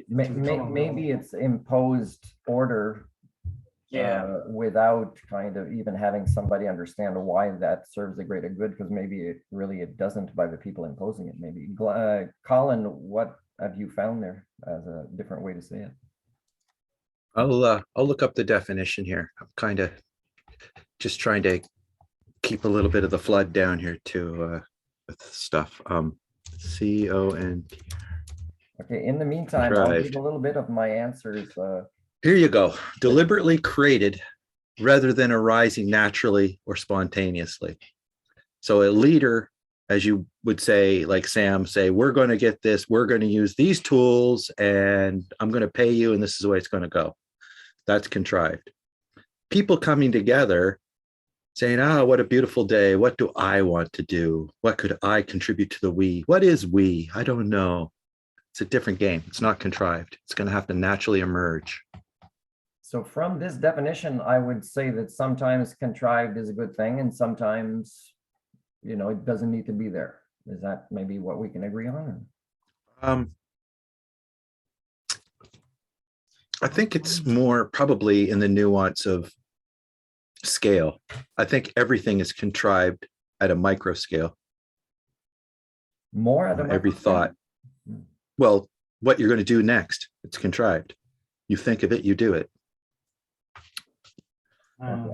Maybe it's imposed order. Without kind of even having somebody understand why that serves a greater good, because maybe it doesn't by the people imposing it. Maybe. Colin, what have you found there as a different way to say it? I'll look up the definition here. I'm kind of just trying to keep a little bit of the flood down here too with stuff. CON. Okay, in the meantime, I'll give a little bit of my answers. Here you go. Deliberately created rather than arising naturally or spontaneously. So a leader, as you would say, like Sam, say, we're going to get this, we're going to use these tools, and I'm going to pay you, and this is the way it's going to go. That's contrived. People coming together saying, what a beautiful day. What do I want to do? What could I contribute to the we? What is we? I don't know. It's a different game. It's not contrived. It's going to have to naturally emerge. So from this definition, I would say that sometimes contrived is a good thing, and sometimes, it doesn't need to be there. Is that maybe what we can agree on? I think it's more probably in the nuance of scale. I think everything is contrived at a micro scale. More at a every thought. Well, what you're going to do next, it's contrived. You think of it, you do it.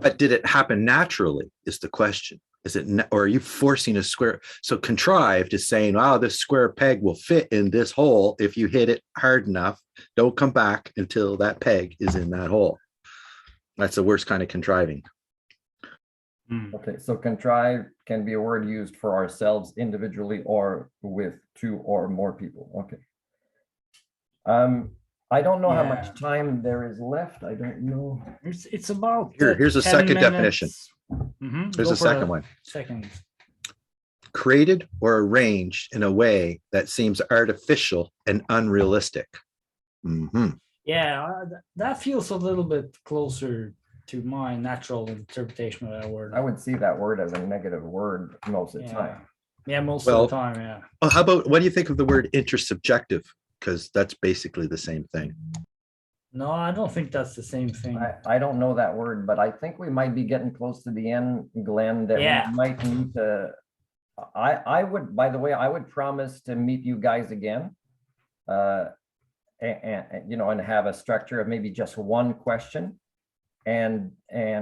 But did it happen naturally is the question. Is it, or are you forcing a square? So contrived is saying, this square peg will fit in this hole if you hit it hard enough. Don't come back until that peg is in that hole. That's the worst kind of contriving. Okay, so contrived can be a word used for ourselves individually or with two or more people. Okay. I don't know how much time there is left. I don't know. It's about here's a second definition. Here's a second one. Second. Created or arranged in a way that seems artificial and unrealistic. Yeah, that feels a little bit closer to my natural interpretation of that word. I would see that word as a negative word most of the time. Yeah, most of the time, yeah. Well, how about, what do you think of the word intersubjective? Because that's basically the same thing. No, I don't think that's the same thing. I don't know that word, but I think we might be getting close to the end, Glenn, that we might need to, I would, by the way, I would promise to meet you guys again. And have a structure of maybe just one question and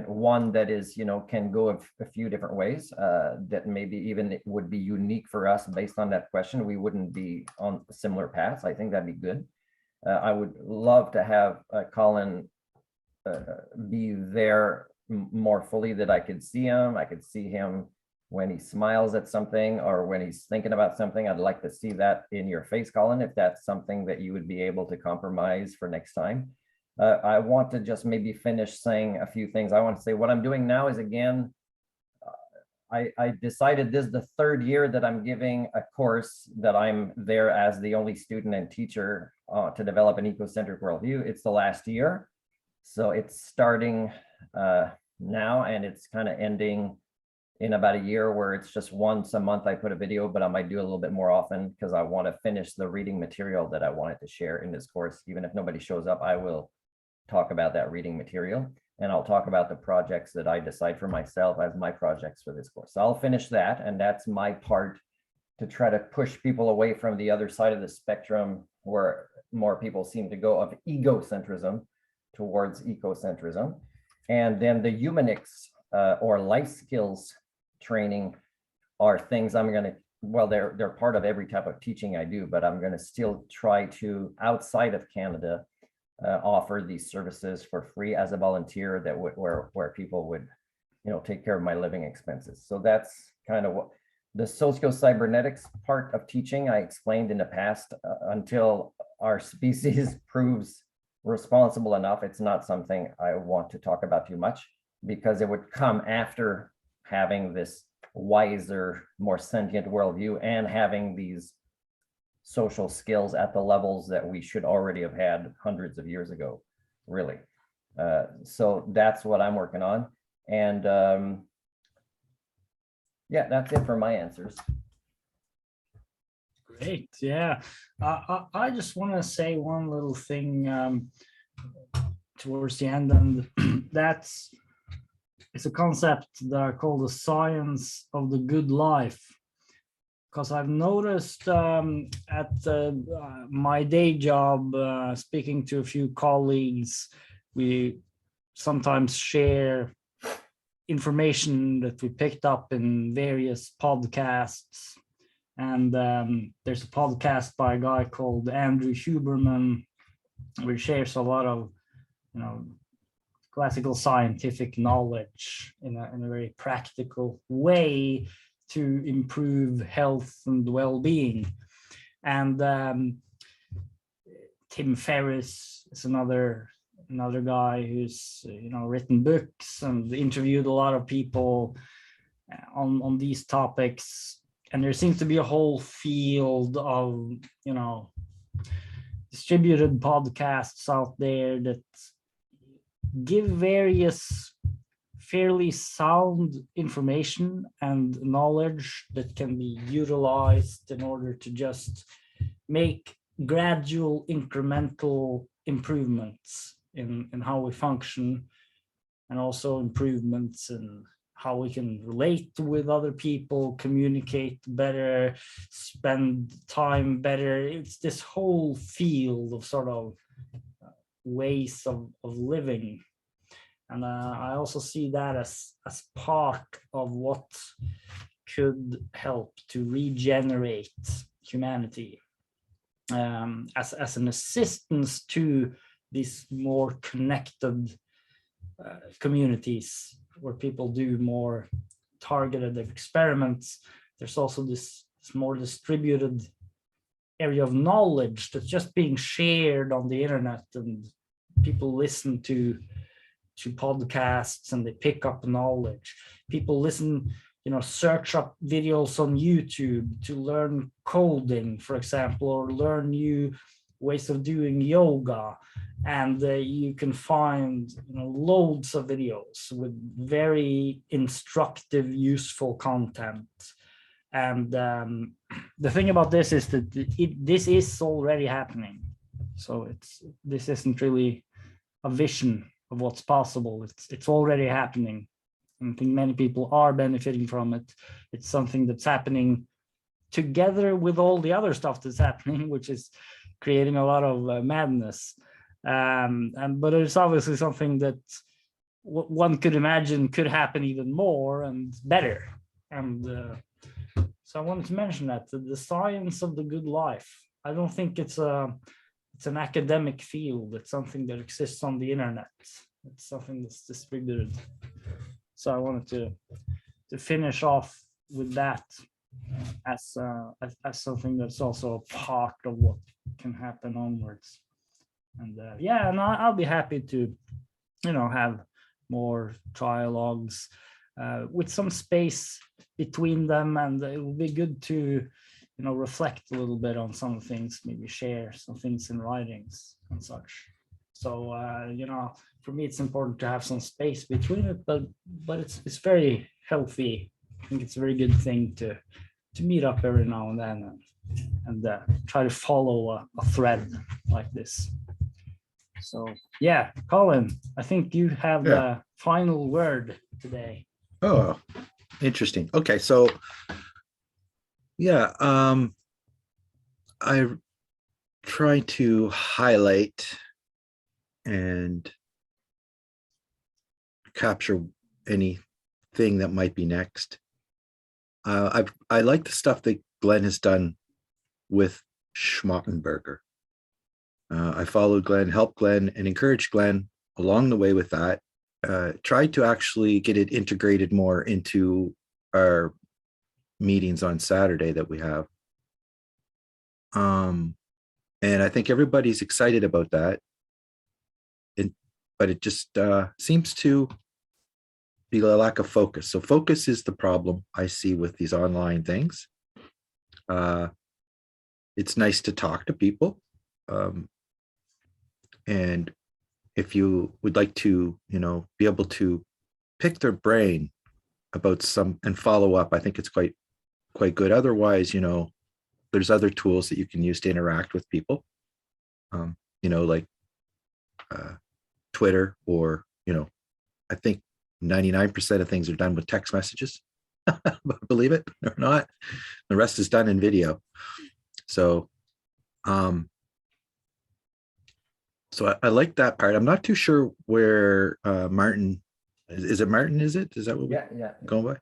one that is, can go a few different ways, that maybe even it would be unique for us based on that question. We wouldn't be on similar paths. I think that'd be good. I would love to have Colin be there more fully, that I could see him. I could see him when he smiles at something or when he's thinking about something. I'd like to see that in your face, Colin, if that's something that you would be able to compromise for next time. I want to just maybe finish saying a few things. I want to say what I'm doing now is, again, I decided this is the third year that I'm giving a course that I'm there as the only student and teacher to develop an ecocentric worldview. It's the last year. So it's starting now, and it's kind of ending in about a year, where it's just once a month I put a video, but I might do a little bit more often because I want to finish the reading material that I wanted to share in this course. Even if nobody shows up, I will talk about that reading material, and I'll talk about the projects that I decide for myself as my projects for this course. So I'll finish that, and that's my part to try to push people away from the other side of the spectrum, where more people seem to go of egocentrism towards ecocentrism. And then the humanics or life skills training are things I'm going to, well, they're part of every type of teaching I do, but I'm going to still try to, outside of Canada, offer these services for free as a volunteer that where people would, take care of my living expenses. So that's kind of what the socio-cybernetics part of teaching I explained in the past. Until our species proves responsible enough, it's not something I want to talk about too much, because it would come after having this wiser, more sentient worldview and having these social skills at the levels that we should already have had hundreds of years ago, really. So that's what I'm working on. And yeah, that's it for my answers. Great. Yeah. I just want to say one little thing towards the end, and it's a concept that I call the science of the good life. Because I've noticed at my day job, speaking to a few colleagues, we sometimes share information that we picked up in various podcasts. And there's a podcast by a guy called Andrew Huberman, which shares a lot of, classical scientific knowledge in a very practical way to improve health and well-being. And Tim Ferriss is another guy who's written books and interviewed a lot of people on these topics. And there seems to be a whole field of distributed podcasts out there that give various fairly sound information and knowledge that can be utilized in order to just make gradual incremental improvements in how we function, and also improvements in how we can relate with other people, communicate better, spend time better. It's this whole field of sort of ways of living. And I also see that as part of what could help to regenerate humanity, as an assistance to these more connected communities where people do more targeted experiments. There's also this more distributed area of knowledge that's just being shared on the internet, and people listen to podcasts and they pick up knowledge. People listen, search up videos on YouTube to learn coding, for example, or learn new ways of doing yoga. And you can find loads of videos with very instructive, useful content. And the thing about this is that this is already happening. So this isn't really a vision of what's possible. It's already happening. I think many people are benefiting from it. It's something that's happening together with all the other stuff that's happening, which is creating a lot of madness. But it's obviously something that one could imagine could happen even more and better. And so I wanted to mention that the science of the good life. I don't think it's an academic field. It's something that exists on the internet. It's something that's distributed. So I wanted to finish off with that as something that's also a part of what can happen onwards. And and I'll be happy to have more trialogues with some space between them, and it will be good to reflect a little bit on some things, maybe share some things in writings and such. So for me it's important to have some space between it, but it's very healthy. I think it's a very good thing to meet up every now and then and try to follow a thread like this. So yeah, Colin, I think you have the final word today. Oh, interesting. Okay, so I trying to highlight and capture anything that might be next. I like the stuff that Glenn has done with Schmottenberger. I followed Glenn, helped Glenn, and encouraged Glenn along the way with that. Tried to actually get it integrated more into our meetings on Saturday that we have. And I think everybody's excited about that. But it just seems to be a lack of focus. So focus is the problem I see with these online things. It's nice to talk to people. And if you would like to, be able to pick their brain about some and follow up, I think it's quite good. Otherwise, there's other tools that you can use to interact with people, like Twitter, or, I think 99% of things are done with text messages, believe it or not. The rest is done in video. So, I like that part. I'm not too sure where Martin, is it Martin? Is that what Yeah. going by?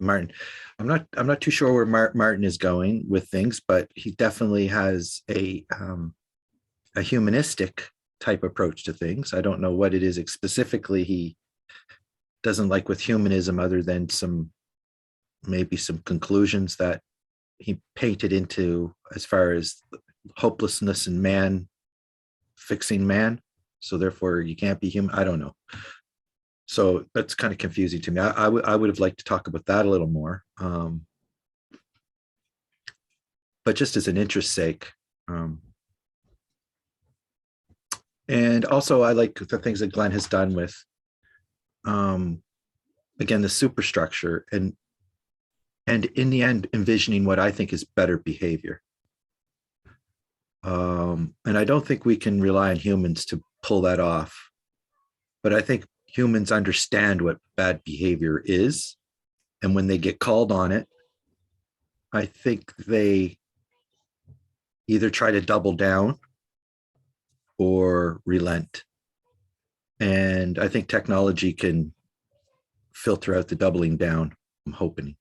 Martin. I'm not too sure where Martin is going with things, but he definitely has a humanistic type approach to things. I don't know what it is specifically he doesn't like with humanism, other than maybe some conclusions that he painted into as far as hopelessness and man fixing man. So therefore you can't be human. I don't know. So that's kind of confusing to me. I would have liked to talk about that a little more. But just as an interest sake. And also I like the things that Glenn has done with, again, the superstructure and in the end, envisioning what I think is better behavior. And I don't think we can rely on humans to pull that off. But I think humans understand what bad behavior is. And when they get called on it, I think they either try to double down or relent. And I think technology can filter out the doubling down, I'm hoping.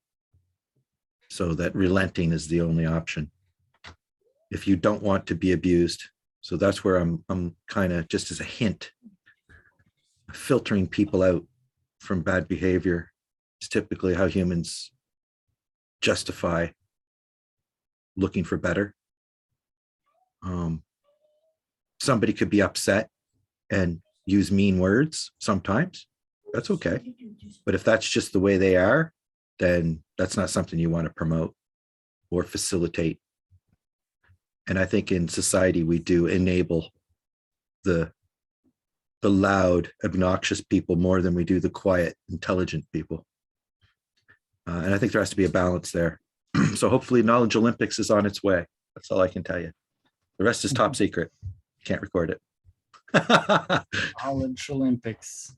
So that relenting is the only option if you don't want to be abused. So that's where I'm kind of, just as a hint, filtering people out from bad behavior is typically how humans justify looking for better. Somebody could be upset and use mean words sometimes. That's okay. But if that's just the way they are, then that's not something you want to promote or facilitate. And I think in society, we do enable the loud, obnoxious people more than we do the quiet, intelligent people. And I think there has to be a balance there. So hopefully Knowledge Olympics is on its way. That's all I can tell you. The rest is top secret. Can't record it. Knowledge Olympics.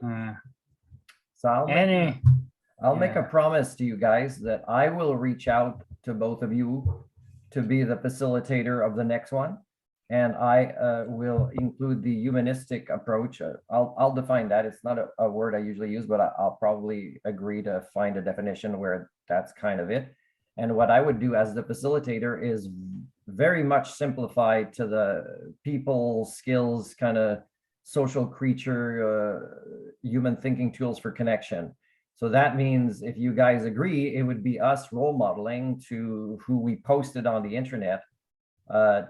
So I'll make a Yeah. promise to you guys that I will reach out to both of you to be the facilitator of the next one. And I will include the humanistic approach. I'll define that. It's not a word I usually use, but I'll probably agree to find a definition where that's kind of it. And what I would do as the facilitator is very much simplified to the people skills, kind of social creature, human thinking tools for connection. So that means if you guys agree, it would be us role modeling to who we posted on the internet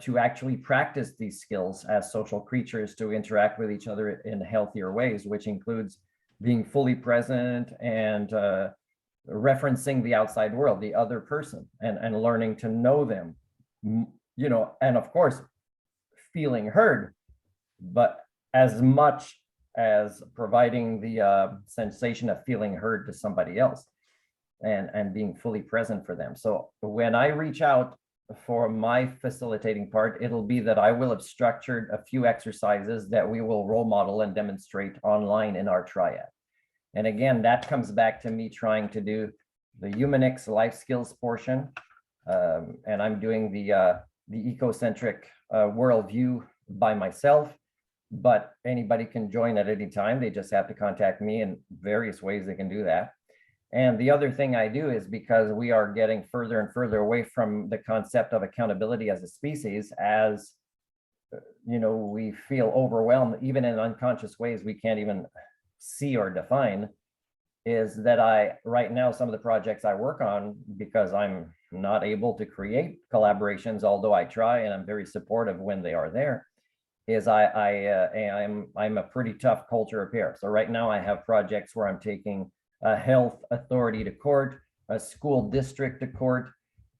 to actually practice these skills as social creatures to interact with each other in healthier ways, which includes being fully present and referencing the outside world, the other person, and learning to know them, and of course, feeling heard, but as much as providing the sensation of feeling heard to somebody else and being fully present for them. So when I reach out for my facilitating part, it'll be that I will have structured a few exercises that we will role model and demonstrate online in our triad. And again, that comes back to me trying to do the Humanix life skills portion. And I'm doing the the ecocentric worldview by myself, but anybody can join at any time. They just have to contact me in various ways they can do that. And the other thing I do is, because we are getting further and further away from the concept of accountability as a species, as we feel overwhelmed, even in unconscious ways we can't even see or define, is that right now, some of the projects I work on, because I'm not able to create collaborations, although I try and I'm very supportive when they are there, is I'm a pretty tough culture repair. So right now I have projects where I'm taking a health authority to court, a school district to court.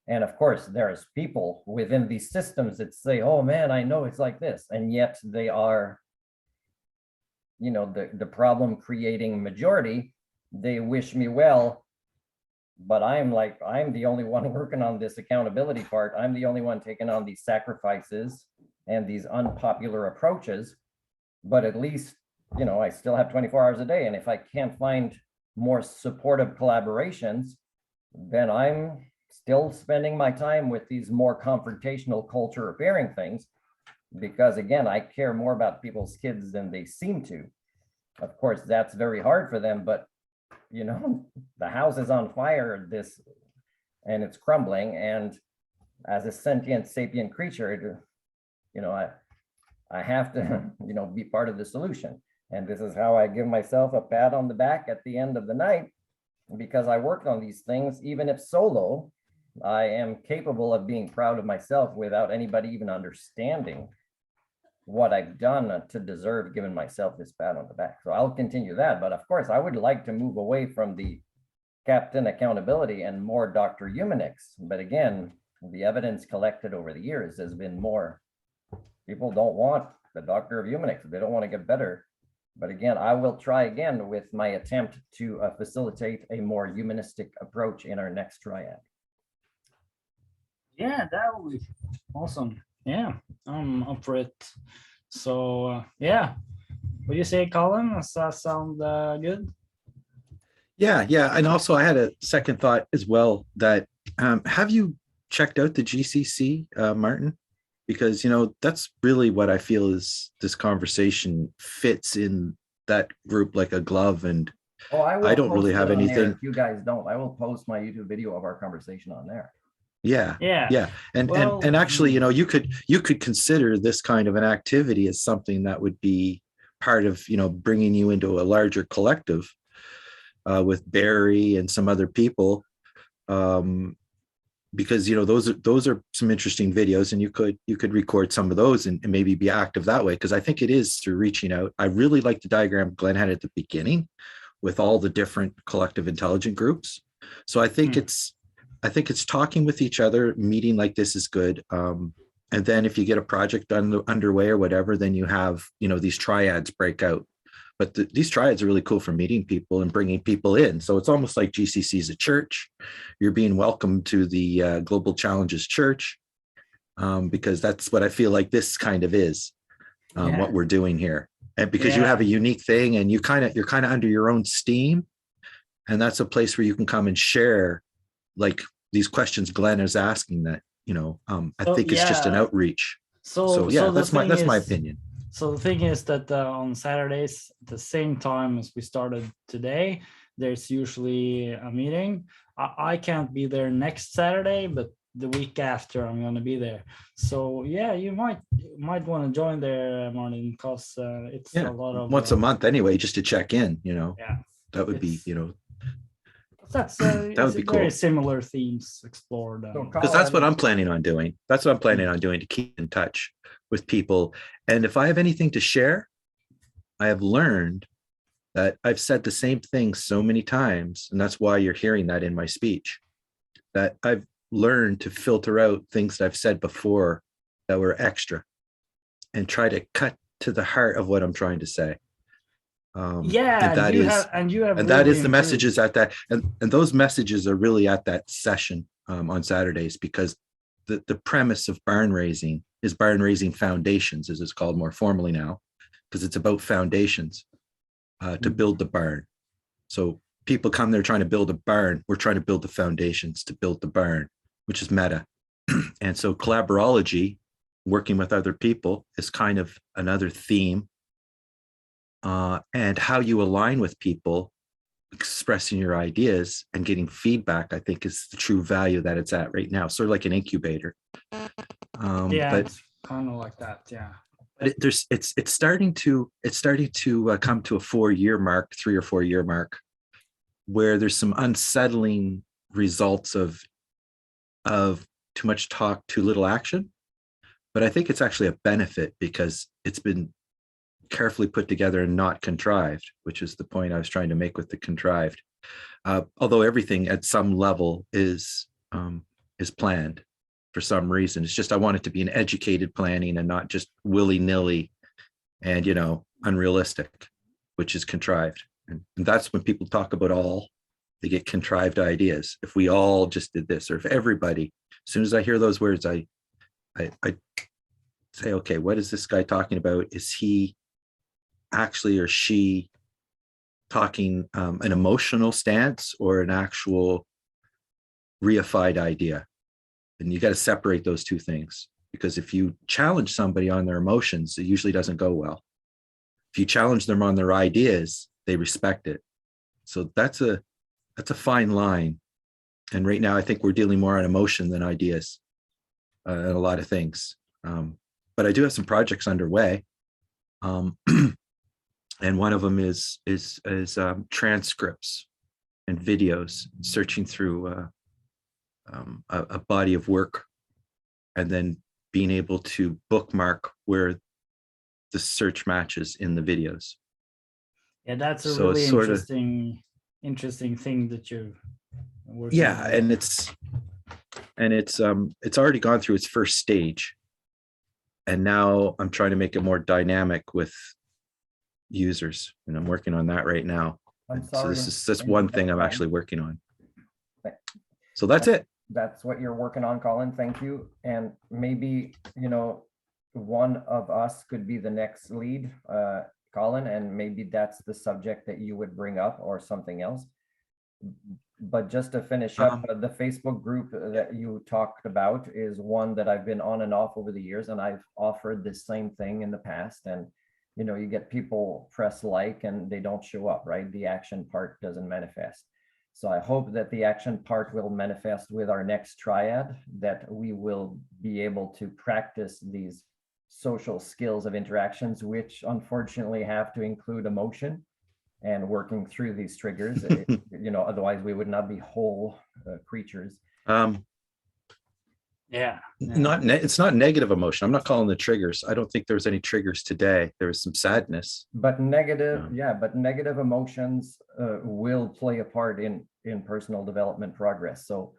And of course, there's people within these systems that say, oh man, I know it's like this. And yet they are, the problem creating majority. They wish me well, but I'm the only one working on this accountability part. I'm the only one taking on these sacrifices and these unpopular approaches. But at least, I still have 24 hours a day. And if I can't find more supportive collaborations, then I'm still spending my time with these more confrontational culture repairing things, because again, I care more about people's kids than they seem to. Of course, that's very hard for them, but the house is on fire, and it's crumbling. And as a sentient sapient creature, I have to, be part of the solution. And this is how I give myself a pat on the back at the end of the night, because I worked on these things. Even if solo, I am capable of being proud of myself without anybody even understanding what I've done to deserve giving myself this pat on the back. So I'll continue that. But of course, I would like to move away from the captain accountability and more Dr. Humanics. But again, the evidence collected over the years has been more, people don't want the Doctor of Humanics. They don't want to get better. But again, I will try again with my attempt to facilitate a more humanistic approach in our next triad. Yeah, that would be awesome. Yeah, I'm up for it. So yeah, what do you say, Colin? Does that sound good? Yeah. And also I had a second thought as well, that have you checked out the GCC, Martin? Because, that's really what I feel is this conversation fits in that group like a glove. And I don't really have anything. If you guys don't, I will post my YouTube video of our conversation on there. Yeah. And Well, and actually, you could consider this kind of an activity as something that would be part of, bringing you into a larger collective with Barry and some other people. Because those are some interesting videos, and you could record some of those and maybe be active that way, because I think it is through reaching out. I really like the diagram Glenn had at the beginning with all the different collective intelligent groups. So I think it's talking with each other. Meeting like this is good. And then if you get a project underway or whatever, then you have these triads break out. But these triads are really cool for meeting people and bringing people in. So it's almost like GCC is a church. You're being welcomed to the Global Challenges Church, because that's what I feel like this kind of is, what we're doing here. And because you have a unique thing, and you're kind of under your own steam, and that's a place where you can come and share like these questions Glenn is asking that, I think it's just an outreach. So that's my opinion. So the thing is that on Saturdays, at the same time as we started today, there's usually a meeting. I can't be there next Saturday, but the week after I'm going to be there. So yeah, you might want to join there, Martin, because it's a lot of once a month anyway, just to check in. That would be That's that would be very cool. similar themes explored. Because that's what I'm planning on doing. That's what I'm planning on doing, to keep in touch with people. And if I have anything to share, I have learned that I've said the same thing so many times, and that's why you're hearing that in my speech, that I've learned to filter out things that I've said before that were extra and try to cut to the heart of what I'm trying to say. And that is the messages at that, and those messages are really at that session on Saturdays, because the premise of barn raising is barn raising foundations, as it's called more formally now, because it's about foundations to build the barn. So people come there trying to build a barn. We're trying to build the foundations to build the barn, which is meta. And so collaborology, working with other people, is kind of another theme. And how you align with people, expressing your ideas and getting feedback, I think is the true value that it's at right now. Sort of like an incubator. Yeah, But it's kind of like that. Yeah. it's starting to come to a 4-year mark, 3 or 4 year mark, where there's some unsettling results of too much talk, too little action. But I think it's actually a benefit because it's been carefully put together and not contrived, which is the point I was trying to make with the contrived. Although everything at some level is planned for some reason. It's just I want it to be an educated planning and not just willy-nilly and unrealistic, which is contrived. And that's when people talk about they get contrived ideas. If we all just did this, or if everybody, as soon as I hear those words, I say, okay, what is this guy talking about? Is he actually, or she, talking an emotional stance or an actual reified idea? And you got to separate those two things, because if you challenge somebody on their emotions, it usually doesn't go well. If you challenge them on their ideas, they respect it. So that's a fine line. And right now, I think we're dealing more on emotion than ideas and a lot of things. But I do have some projects underway. And one of them is transcripts and videos, searching through a body of work, and then being able to bookmark where the search matches in the videos. Yeah, that's a So really it's sort of- interesting thing that you're working Yeah, on. and it's already gone through its first stage, and now I'm trying to make it more dynamic with users, and I'm working on that right now. I'm So sorry. this is one thing I'm Fine. actually working on. So that's it. That's what you're working on, Colin. Thank you. And maybe, one of us could be the next lead, Colin, and maybe that's the subject that you would bring up or something else. But just to finish up, the Facebook group that you talked about is one that I've been on and off over the years, and I've offered the same thing in the past. And, you get people press like and they don't show up, right? The action part doesn't manifest. So I hope that the action part will manifest with our next triad, that we will be able to practice these social skills of interactions, which unfortunately have to include emotion and working through these triggers. Otherwise we would not be whole creatures. Yeah. It's not negative emotion. I'm not calling the triggers. I don't think there was any triggers today. There was some sadness. But negative emotions will play a part in personal development progress. So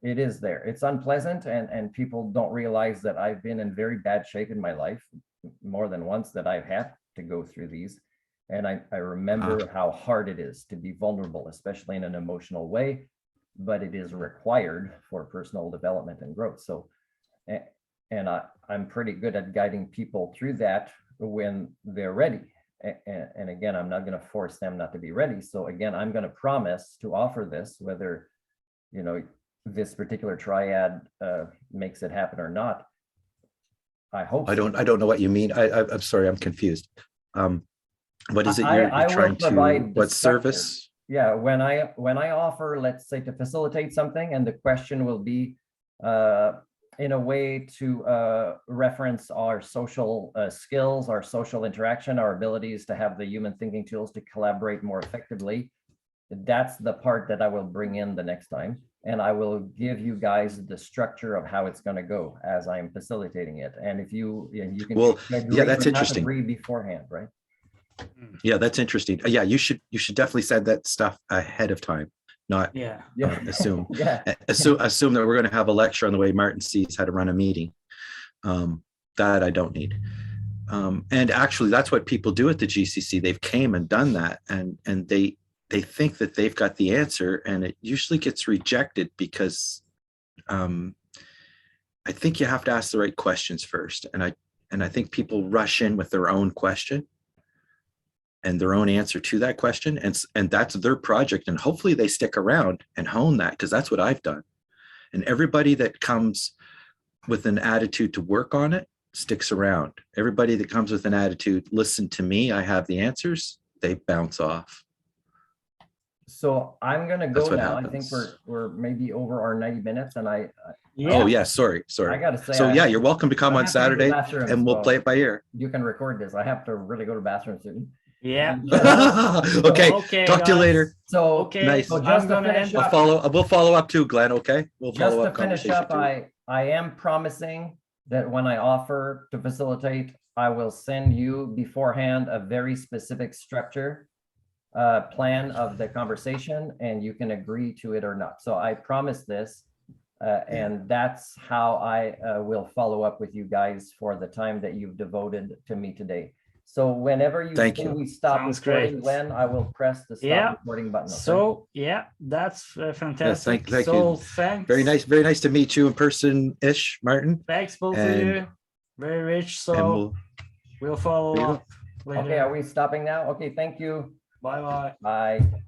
it is there. It's unpleasant, and people don't realize that I've been in very bad shape in my life more than once, that I've had to go through these. And I remember how hard it is to be vulnerable, especially in an emotional way, but it is required for personal development and growth. So, and I'm pretty good at guiding people through that when they're ready. And again, I'm not going to force them not to be ready. So again, I'm going to promise to offer this, whether, this particular triad makes it happen or not. I hope. I don't know what you mean. I'm sorry, I'm confused. What is it you're I will trying to, provide the what service? Yeah, when I offer, let's say, to facilitate something, and the question will be in a way to reference our social skills, our social interaction, our abilities to have the human thinking tools to collaborate more effectively. That's the part that I will bring in the next time. And I will give you guys the structure of how it's going to go as I'm facilitating it. And if you can, Well, agree yeah, that's or not interesting. agree beforehand, right? Yeah, that's interesting. Yeah, you should definitely send that stuff ahead of time, not assume. Yeah. Assume that we're going to have a lecture on the way Martin sees how to run a meeting. That I don't need. And actually, that's what people do at the GCC. They've came and done that, and they think that they've got the answer, and it usually gets rejected because I think you have to ask the right questions first. And I think people rush in with their own question and their own answer to that question. And that's their project. And hopefully they stick around and hone that, because that's what I've done. And everybody that comes with an attitude to work on it sticks around. Everybody that comes with an attitude, listen to me, I have the answers, they bounce off. So I'm gonna That's go what now. I think happens. we're maybe over our 90 minutes, and Oh yeah, sorry. I gotta say, So yeah, you're welcome to come I on have to go to the Saturday bathroom, and we'll so play it by ear. you can record this. I have to really go to the bathroom soon. Yeah. Okay, Okay, talk to you guys. later. So Okay. Nice. So I'm just to gonna finish end. up, We'll follow up too, Glenn, okay? We'll just follow to up finish conversation up, too. I am promising that when I offer to facilitate, I will send you beforehand a very specific structure plan of the conversation, and you can agree to it or not. So I promise this, and that's how I will follow up with you guys for the time that you've devoted to me today. So whenever you Thank think you. we stop Sounds recording, great. Glenn, I will press the Yeah. stop recording button. Okay? So yeah, that's fantastic. thank so you. thanks. Very nice to meet you in person-ish, Martin. Thanks both of And- you. Very rich. And So we'll follow There you go. up later. Okay, are we stopping now? Okay, thank you. Bye bye. Bye.